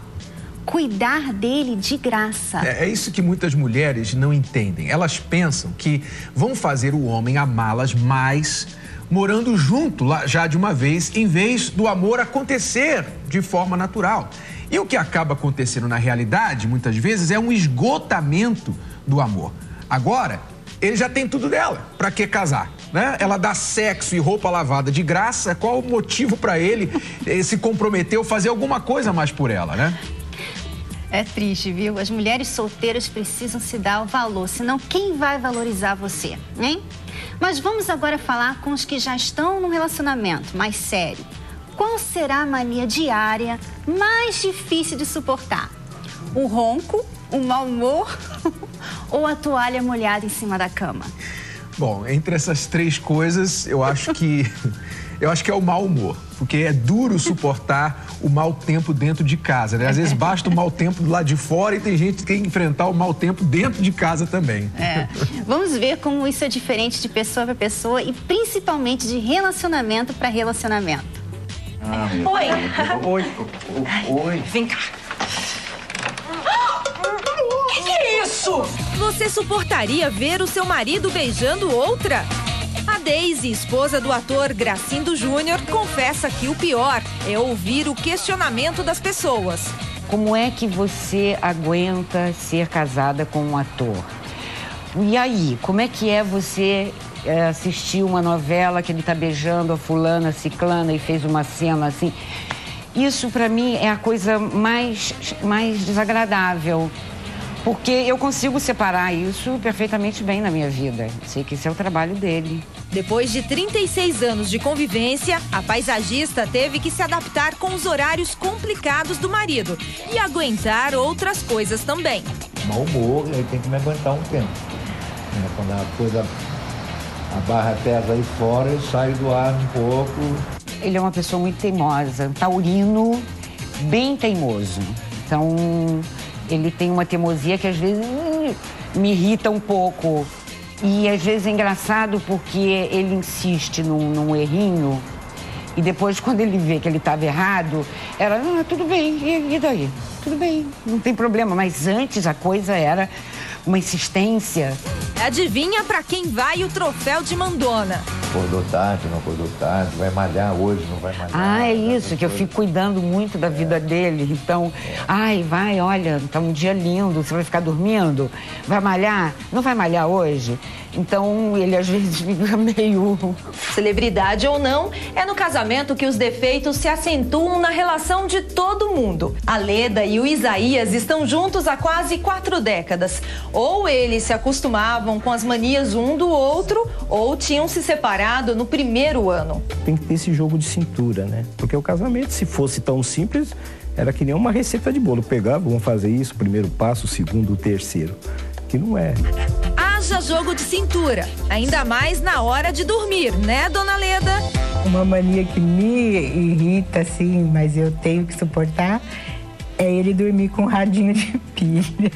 cuidar dele de graça. É isso que muitas mulheres não entendem. Elas pensam que vão fazer o homem amá-las mais morando junto lá já de uma vez, em vez do amor acontecer de forma natural. E o que acaba acontecendo na realidade, muitas vezes, é um esgotamento do amor. Agora, ele já tem tudo dela. Pra que casar? Né? Ela dá sexo e roupa lavada de graça. Qual o motivo pra ele se comprometer ou fazer alguma coisa mais por ela, né? É triste, viu? As mulheres solteiras precisam se dar o valor, senão quem vai valorizar você, hein? Mas vamos agora falar com os que já estão num relacionamento mais sério. Qual será a mania diária mais difícil de suportar? O ronco, o mau humor ou a toalha molhada em cima da cama? Bom, entre essas 3 coisas, eu acho que é o mau humor, porque é duro suportar o mau tempo dentro de casa, né? Às vezes basta o mau tempo do lado de fora e tem gente que tem que enfrentar o mau tempo dentro de casa também. Vamos ver como isso é diferente de pessoa para pessoa e principalmente de relacionamento para relacionamento. Oi. Vem cá. Que é isso? Você suportaria ver o seu marido beijando outra? A Daisy, esposa do ator Gracindo Júnior, confessa que o pior é ouvir o questionamento das pessoas. Como é que você aguenta ser casada com um ator? E aí, como é que é você assistir uma novela que ele tá beijando a fulana, a ciclana e fez uma cena assim? Isso para mim é a coisa mais desagradável, porque eu consigo separar isso perfeitamente bem na minha vida. Sei que esse é o trabalho dele. Depois de 36 anos de convivência, a paisagista teve que se adaptar com os horários complicados do marido e aguentar outras coisas também. Mau humor, ele tem que me aguentar um tempo. Quando a barra pesa aí fora, eu saio do ar um pouco. Ele é uma pessoa muito teimosa, taurino, bem teimoso. Então, ele tem uma teimosia que às vezes me irrita um pouco. E às vezes é engraçado porque ele insiste num errinho e depois, quando ele vê que ele estava errado, tudo bem, e daí? Tudo bem, não tem problema. Mas antes a coisa era uma insistência. Adivinha pra quem vai o troféu de mandona? Acordou tarde, não acordou tarde, vai malhar hoje, não vai malhar. É isso, que eu fico cuidando muito da vida dele. Então, olha, tá um dia lindo, você vai ficar dormindo? Vai malhar? Não vai malhar hoje? Então, ele às vezes fica meio... Celebridade ou não, é no casamento que os defeitos se acentuam na relação de todo mundo. A Leda e o Isaías estão juntos há quase 4 décadas. Ou eles se acostumavam com as manias um do outro, ou tinham se separado no primeiro ano. Tem que ter esse jogo de cintura, né? Porque o casamento, se fosse tão simples, era que nem uma receita de bolo. Pegava, vamos fazer isso, o primeiro passo, o segundo, o terceiro. Que não é. Haja jogo de cintura, ainda mais na hora de dormir, né, dona Leda? Uma mania que me irrita, assim, mas eu tenho que suportar, é ele dormir com radinho de pilha.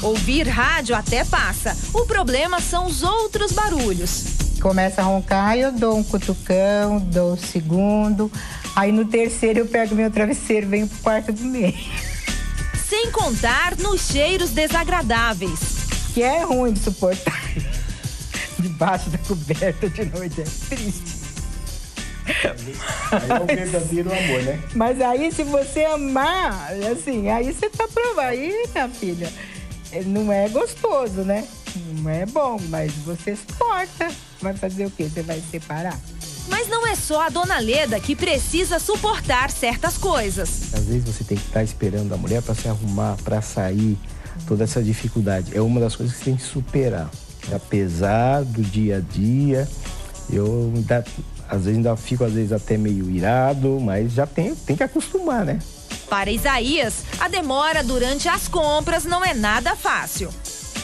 Ouvir rádio até passa. O problema são os outros barulhos. Começa a roncar, eu dou um cutucão, dou um segundo. Aí no terceiro eu pego meu travesseiro e venho pro quarto do meio. Sem contar nos cheiros desagradáveis. Que é ruim de suportar. Debaixo da coberta de noite é triste. Aí é o verdadeiro amor, né? Mas aí, se você amar, assim, aí você tá provando. Aí, minha filha, não é gostoso, né? Não é bom, mas você suporta. Vai fazer o quê? Você vai se separar? Mas não é só a dona Leda que precisa suportar certas coisas. Às vezes você tem que estar esperando a mulher para se arrumar, para sair. Toda essa dificuldade é uma das coisas que você tem que superar. Apesar do dia a dia, eu às vezes ainda fico até meio irado, mas já tem que acostumar, né? Para Isaías, a demora durante as compras não é nada fácil.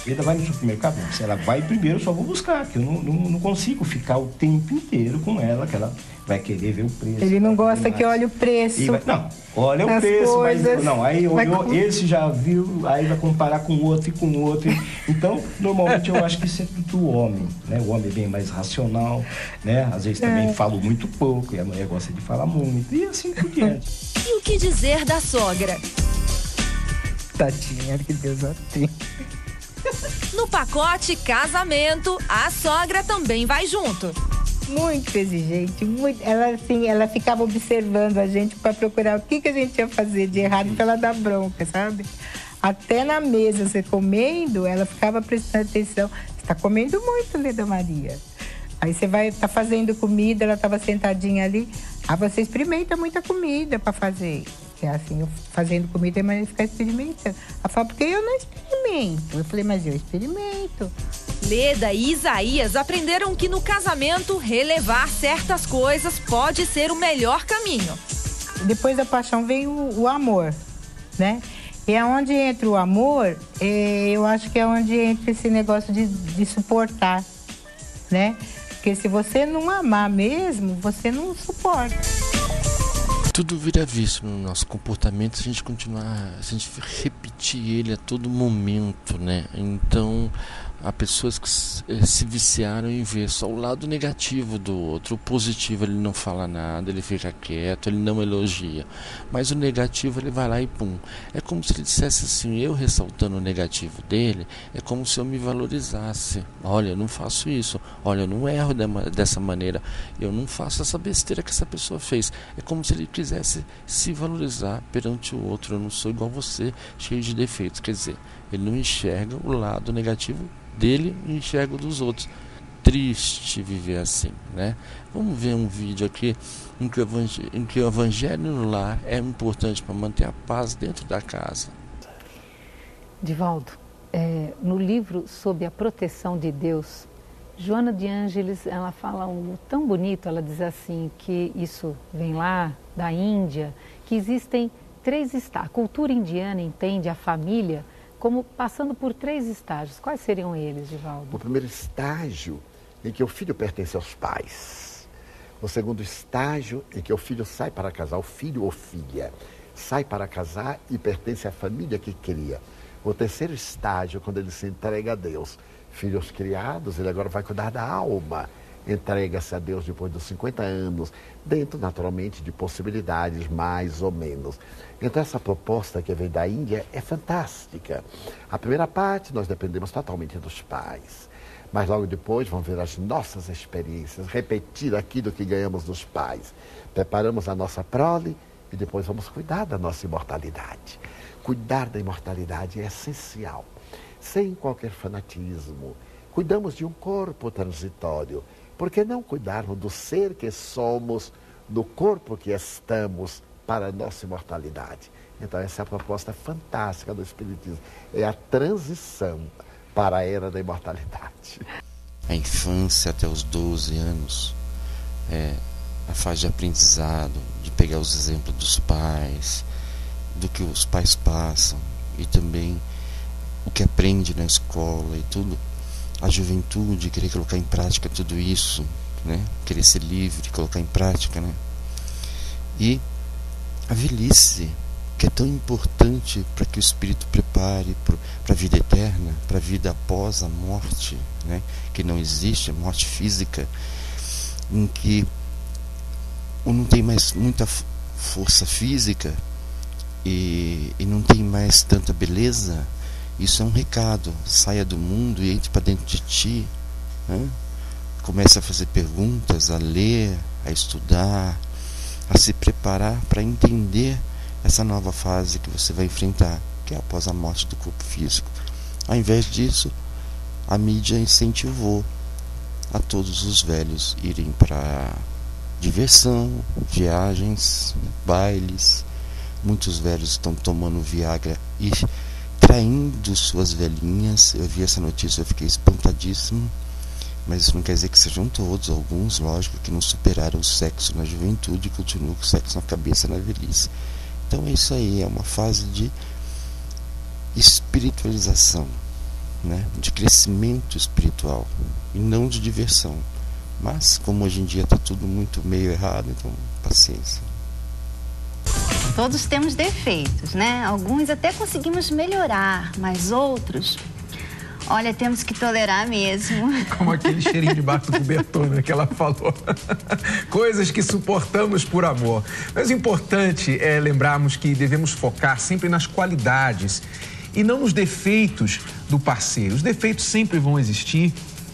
Ela vai no supermercado, se ela vai primeiro, eu só vou buscar, que eu não consigo ficar o tempo inteiro com ela, que ela vai querer ver o preço. Ele não gosta que olhe o preço. Olha o preço, mas não, aí olhou, esse já viu, aí vai comparar com o outro e com o outro. Então, normalmente eu acho que isso é do homem, né? O homem é bem mais racional, né? Às vezes também falo muito pouco, e a mulher gosta de falar muito, e assim por diante. E o que dizer da sogra? Tadinha, que Deus a tenha. No pacote casamento, a sogra também vai junto. Muito exigente, muito. Ela ficava observando a gente para procurar o que a gente ia fazer de errado para ela dar bronca, sabe? Até na mesa, você comendo, ela ficava prestando atenção. Você está comendo muito, Leda Maria. Aí você tá fazendo comida, ela estava sentadinha ali. Você experimenta muita comida para fazer. É assim, eu fazendo comida, mas ficar experimentando. Ela fala, porque eu não experimento. Eu falei, mas eu experimento. Leda e Isaías aprenderam que no casamento, relevar certas coisas pode ser o melhor caminho. Depois da paixão vem o amor, né? E é onde entra o amor, eu acho que é onde entra esse negócio de suportar, né? Porque se você não amar mesmo, você não suporta. Tudo vira vício no nosso comportamento se a gente continuar, se a gente repetir ele a todo momento, né? Então, Há pessoas que se viciaram em ver só o lado negativo do outro. O positivo ele não fala nada, ele fica quieto, ele não elogia. Mas o negativo ele vai lá e pum. É como se ele dissesse assim, eu ressaltando o negativo dele, é como se eu me valorizasse. Olha, eu não faço isso. Olha, eu não erro dessa maneira. Eu não faço essa besteira que essa pessoa fez. É como se ele quisesse se valorizar perante o outro. Eu não sou igual você, cheio de defeitos. Quer dizer, ele não enxerga o lado negativo dele e enxerga o dos outros. Triste viver assim, né? Vamos ver um vídeo aqui em que o evangelho no lar é importante para manter a paz dentro da casa. Divaldo, no livro Sob a Proteção de Deus, Joana de Ângeles, ela fala algo tão bonito, ela diz assim, que isso vem lá da Índia, que existem 3 estágios. A cultura indiana entende a família como passando por 3 estágios. Quais seriam eles, Divaldo? O primeiro estágio em que o filho pertence aos pais. O segundo estágio em que o filho sai para casar, o filho ou filha sai para casar e pertence à família que cria. O terceiro estágio, quando ele se entrega a Deus. Filhos criados, ele agora vai cuidar da alma. Entrega-se a Deus depois dos 50 anos, dentro, naturalmente, de possibilidades, mais ou menos. Então, essa proposta que vem da Índia é fantástica. A primeira parte, nós dependemos totalmente dos pais. Mas logo depois, vamos ver as nossas experiências, repetir aquilo que ganhamos dos pais. Preparamos a nossa prole e depois vamos cuidar da nossa imortalidade. Cuidar da imortalidade é essencial, sem qualquer fanatismo. Cuidamos de um corpo transitório. Por que não cuidarmos do ser que somos, do corpo que estamos para a nossa imortalidade? Então essa é a proposta fantástica do Espiritismo. É a transição para a era da imortalidade. A infância até os 12 anos é a fase de aprendizado, de pegar os exemplos dos pais, do que os pais passam e também o que aprende na escola e tudo. A juventude, querer colocar em prática tudo isso, né? Querer ser livre, colocar em prática, né? E a velhice, que é tão importante para que o espírito prepare para a vida eterna, para a vida após a morte, né? Que não existe, a morte física, em que não tem mais muita força física e não tem mais tanta beleza. Isso é um recado. Saia do mundo e entre para dentro de ti, né? Comece a fazer perguntas, a ler, a estudar, a se preparar para entender essa nova fase que você vai enfrentar, que é após a morte do corpo físico. Ao invés disso, a mídia incentivou a todos os velhos irem para diversão, viagens, bailes. Muitos velhos estão tomando Viagra e traindo suas velhinhas. Eu vi essa notícia, eu fiquei espantadíssimo. Mas isso não quer dizer que sejam todos, alguns, lógico, que não superaram o sexo na juventude e continuam com o sexo na cabeça na velhice. Então é isso aí, é uma fase de espiritualização, né? De crescimento espiritual e não de diversão. Mas como hoje em dia está tudo muito meio errado, então paciência. Todos temos defeitos, né? Alguns até conseguimos melhorar, mas outros, olha, temos que tolerar mesmo. Como aquele cheirinho debaixo do cobertor, né, que ela falou. Coisas que suportamos por amor. Mas o importante é lembrarmos que devemos focar sempre nas qualidades e não nos defeitos do parceiro. Os defeitos sempre vão existir,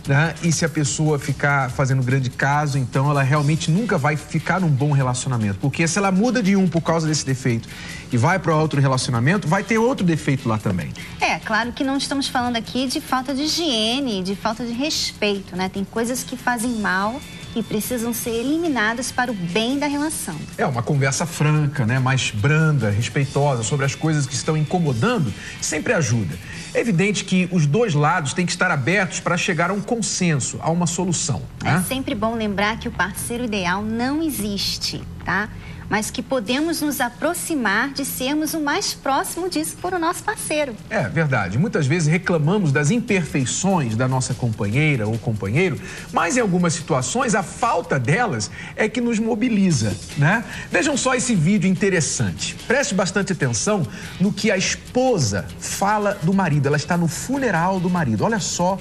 né? E se a pessoa ficar fazendo grande caso, então ela realmente nunca vai ficar num bom relacionamento. Porque se ela muda de um por causa desse defeito e vai para outro relacionamento, vai ter outro defeito lá também. É, claro que não estamos falando aqui de falta de higiene, de falta de respeito, né? Tem coisas que fazem mal e precisam ser eliminadas para o bem da relação. É uma conversa franca, né? Mais branda, respeitosa sobre as coisas que estão incomodando, sempre ajuda. É evidente que os dois lados têm que estar abertos para chegar a um consenso, a uma solução, né? É sempre bom lembrar que o parceiro ideal não existe, tá? Mas que podemos nos aproximar de sermos o mais próximo disso por o nosso parceiro. É verdade. Muitas vezes reclamamos das imperfeições da nossa companheira ou companheiro, mas em algumas situações a falta delas é que nos mobiliza, né? Vejam só esse vídeo interessante. Preste bastante atenção no que a esposa fala do marido. Ela está no funeral do marido. Olha só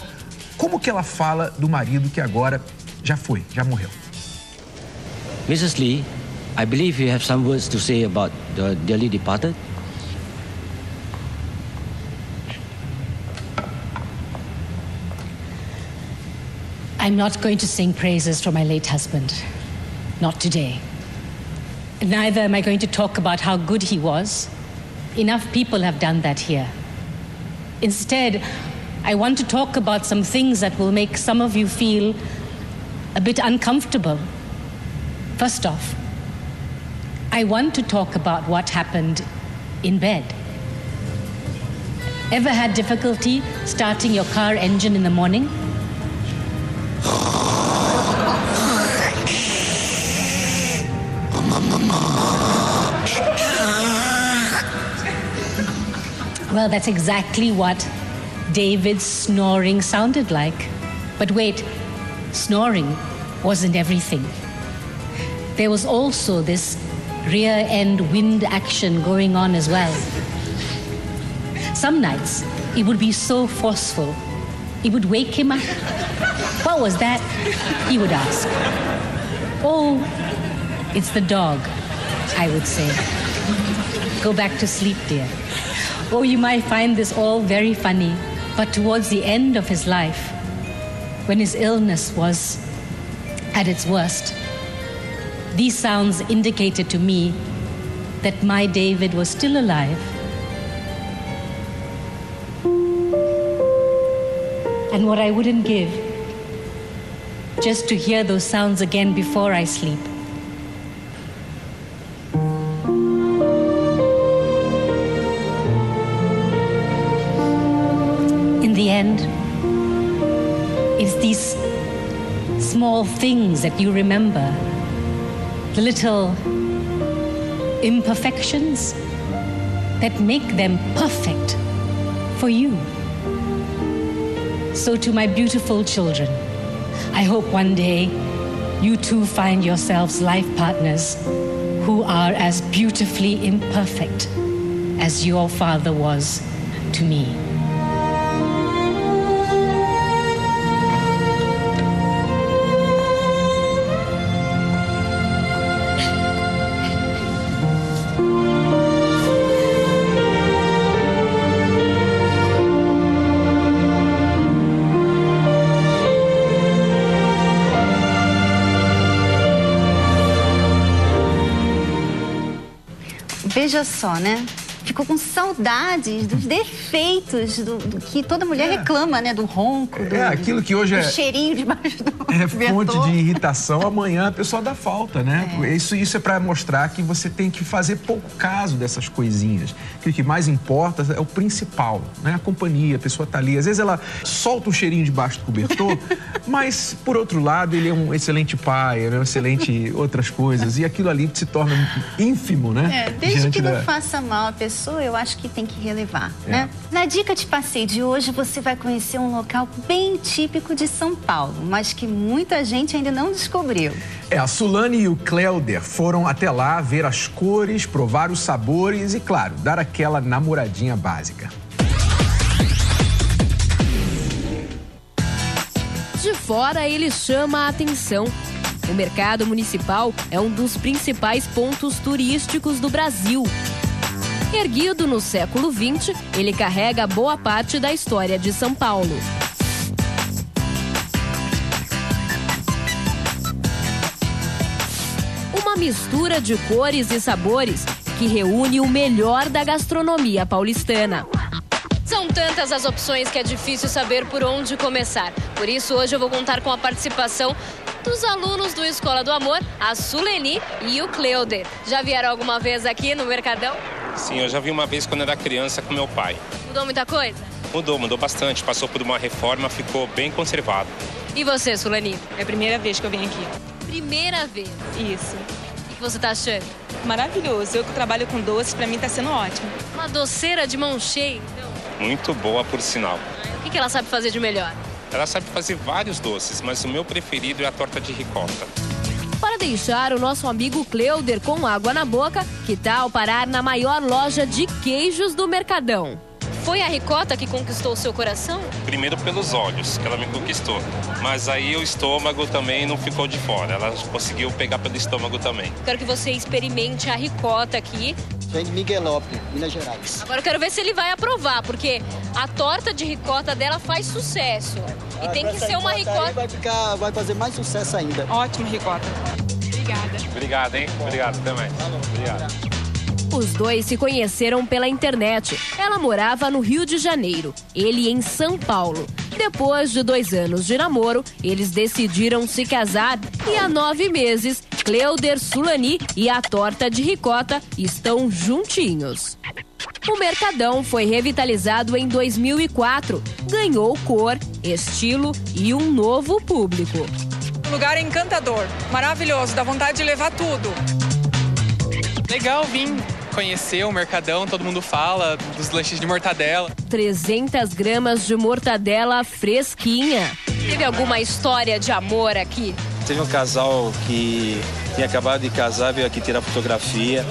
como que ela fala do marido que agora já morreu. Mrs. Lee, I believe you have some words to say about the dearly departed. I'm not going to sing praises for my late husband. Not today. Neither am I going to talk about how good he was. Enough people have done that here. Instead, I want to talk about some things that will make some of you feel a bit uncomfortable. First off, I want to talk about what happened in bed. Ever had difficulty starting your car engine in the morning? Well, that's exactly what David's snoring sounded like. But wait, snoring wasn't everything. There was also this rear-end wind action going on as well. Some nights, it would be so forceful, it would wake him up. What was that? He would ask. Oh, it's the dog, I would say. Go back to sleep, dear. Or you might find this all very funny, but towards the end of his life, when his illness was at its worst, these sounds indicated to me that my David was still alive. And what I wouldn't give, just to hear those sounds again before I sleep. In the end, it's these small things that you remember, the little imperfections that make them perfect for you. So to my beautiful children, I hope one day you too find yourselves life partners who are as beautifully imperfect as your father was to me. Veja só, né? Ficou com saudades dos defeitos do que toda mulher reclama, né? Do ronco, aquilo que hoje do cheirinho debaixo do fonte de irritação, amanhã a pessoa dá falta, né? Isso é para mostrar que você tem que fazer pouco caso dessas coisinhas. Que o que mais importa é o principal, né? A companhia, a pessoa tá ali. Às vezes ela solta um cheirinho debaixo do cobertor, mas, por outro lado, ele é um excelente pai, é um excelente outras coisas. E aquilo ali se torna ínfimo, né? Desde que não faça mal a pessoa, eu acho que tem que relevar, né? Na dica de passeio de hoje, você vai conhecer um local bem típico de São Paulo, mas que muita gente ainda não descobriu. A Sulane e o Cleuder foram até lá ver as cores, provar os sabores e, claro, dar aquela namoradinha básica. De fora, ele chama a atenção. O mercado municipal é um dos principais pontos turísticos do Brasil. Erguido no século XX, ele carrega boa parte da história de São Paulo. Uma mistura de cores e sabores que reúne o melhor da gastronomia paulistana. São tantas as opções que é difícil saber por onde começar. Por isso, hoje eu vou contar com a participação dos alunos do Escola do Amor, a Suleni e o Cleuder. Já vieram alguma vez aqui no Mercadão? Sim, eu já vi uma vez quando era criança com meu pai. Mudou muita coisa? Mudou bastante. Passou por uma reforma, ficou bem conservado. E você, Suleni? É a primeira vez que eu venho aqui. Primeira vez? Isso. O que você tá achando? Maravilhoso. Eu que trabalho com doces, pra mim tá sendo ótimo. Uma doceira de mão cheia, então? Muito boa, por sinal. O que ela sabe fazer de melhor? Ela sabe fazer vários doces, mas o meu preferido é a torta de ricota. Para deixar o nosso amigo Cleuder com água na boca, que tal parar na maior loja de queijos do Mercadão? Foi a ricota que conquistou o seu coração? Primeiro pelos olhos, que ela me conquistou. Mas aí o estômago também não ficou de fora. Ela conseguiu pegar pelo estômago também. Quero que você experimente a ricota aqui. Vem de Miguelópolis, Minas Gerais. Agora eu quero ver se ele vai aprovar, porque a torta de ricota dela faz sucesso. E tem que ser uma ricota... Vai fazer mais sucesso ainda. Ótima ricota. Obrigada. Obrigado, hein? Obrigado, até mais. Obrigado. Os dois se conheceram pela internet. Ela morava no Rio de Janeiro, ele em São Paulo. Depois de 2 anos de namoro, eles decidiram se casar e há 9 meses, Cleuder Sulani e a torta de ricota estão juntinhos. O Mercadão foi revitalizado em 2004, ganhou cor, estilo e um novo público. O lugar é encantador, maravilhoso, dá vontade de levar tudo. Legal vir conhecer o Mercadão, todo mundo fala dos lanches de mortadela. 300 gramas de mortadela fresquinha. Teve alguma história de amor aqui? Teve um casal que tinha acabado de casar, veio aqui tirar fotografia.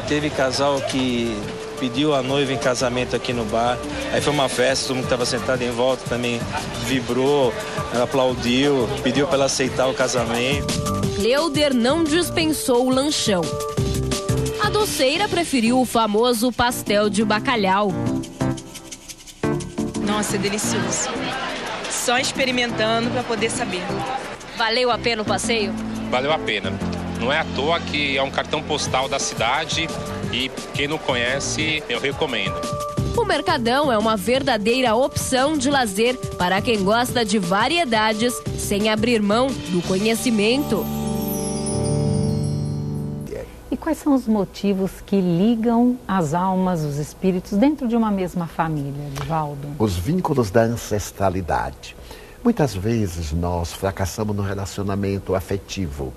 Teve casal que pediu a noiva em casamento aqui no bar. Aí foi uma festa, todo mundo que estava sentado em volta também vibrou, aplaudiu, pediu para ela aceitar o casamento. Cleuder não dispensou o lanchão. A doceira preferiu o famoso pastel de bacalhau. Nossa, é delicioso. Só experimentando para poder saber. Valeu a pena o passeio? Valeu a pena. Não é à toa que é um cartão postal da cidade e quem não conhece, eu recomendo. O Mercadão é uma verdadeira opção de lazer para quem gosta de variedades sem abrir mão do conhecimento. E quais são os motivos que ligam as almas, os espíritos, dentro de uma mesma família, Divaldo? Os vínculos da ancestralidade. Muitas vezes nós fracassamos no relacionamento afetivo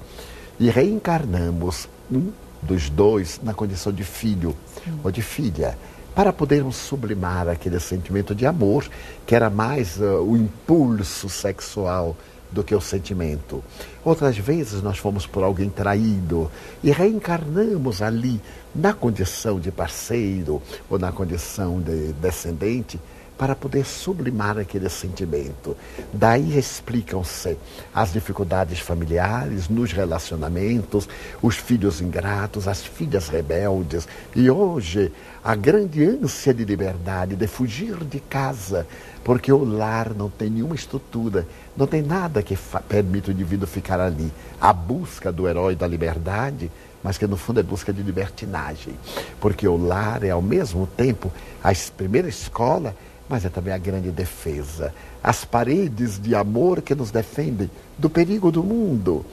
e reencarnamos um dos dois na condição de filho ou de filha, para podermos sublimar aquele sentimento de amor, que era mais o impulso sexual do que o sentimento. Outras vezes nós fomos por alguém traído e reencarnamos ali na condição de parceiro ou na condição de descendente para poder sublimar aquele sentimento. Daí explicam-se as dificuldades familiares, nos relacionamentos, os filhos ingratos, as filhas rebeldes. E hoje, a grande ânsia de liberdade, de fugir de casa, porque o lar não tem nenhuma estrutura, não tem nada que permita o indivíduo ficar ali. A busca do herói da liberdade, mas que no fundo é busca de libertinagem. Porque o lar é ao mesmo tempo a primeira escola, mas é também a grande defesa. As paredes de amor que nos defendem do perigo do mundo.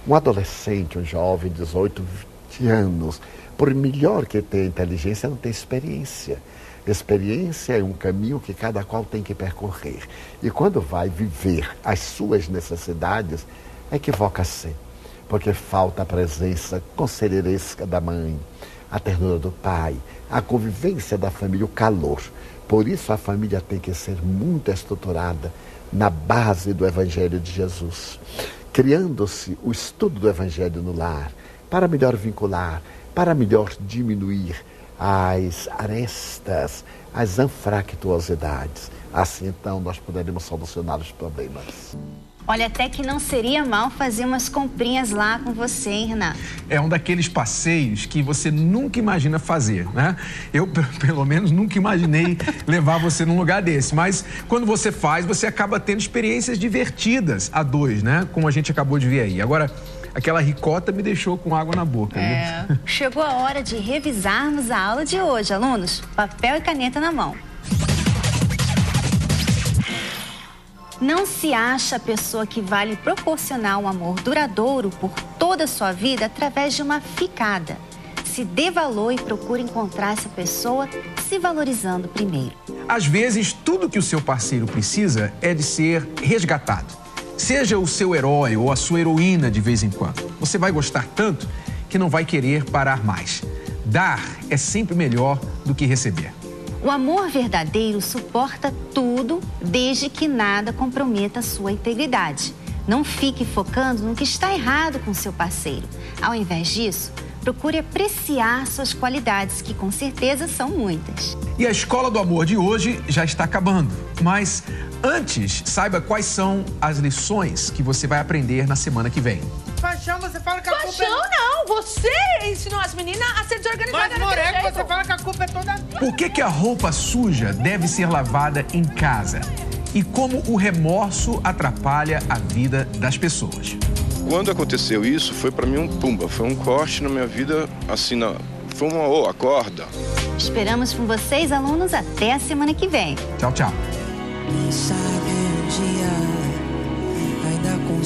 Um adolescente, um jovem de 18, 20 anos, por melhor que tenha inteligência, não tem experiência. Experiência é um caminho que cada qual tem que percorrer. E quando vai viver as suas necessidades, equivoca-se. Porque falta a presença conselheiresca da mãe, a ternura do pai, a convivência da família, o calor. Por isso a família tem que ser muito estruturada na base do Evangelho de Jesus, criando-se o estudo do Evangelho no lar, para melhor vincular, para melhor diminuir as arestas, as anfractuosidades. Assim então nós poderemos solucionar os problemas. Olha, até que não seria mal fazer umas comprinhas lá com você, hein, Renato? É um daqueles passeios que você nunca imagina fazer, né? Eu, pelo menos, nunca imaginei levar você num lugar desse. Mas quando você faz, você acaba tendo experiências divertidas a dois, né? Como a gente acabou de ver aí. Agora, aquela ricota me deixou com água na boca. Viu? Chegou a hora de revisarmos a aula de hoje, alunos. Papel e caneta na mão. Não se acha a pessoa que vai lhe proporcionar um amor duradouro por toda a sua vida através de uma ficada. Se dê valor e procure encontrar essa pessoa se valorizando primeiro. Às vezes, tudo que o seu parceiro precisa é de ser resgatado. Seja o seu herói ou a sua heroína de vez em quando. Você vai gostar tanto que não vai querer parar mais. Dar é sempre melhor do que receber. O amor verdadeiro suporta tudo, desde que nada comprometa a sua integridade. Não fique focando no que está errado com seu parceiro. Ao invés disso, procure apreciar suas qualidades, que com certeza são muitas. E a Escola do Amor de hoje já está acabando. Mas antes, saiba quais são as lições que você vai aprender na semana que vem. Paixão, você fala que a culpa Paixão, não! Você ensinou as meninas a ser desorganizadas. Mas, Moreco, você fala que a culpa é toda minha. Por que a roupa suja deve ser lavada em casa? E como o remorso atrapalha a vida das pessoas. Quando aconteceu isso, foi pra mim um pumba, foi um corte na minha vida, assim, foi uma acorda. Esperamos por vocês, alunos, até a semana que vem. Tchau, tchau.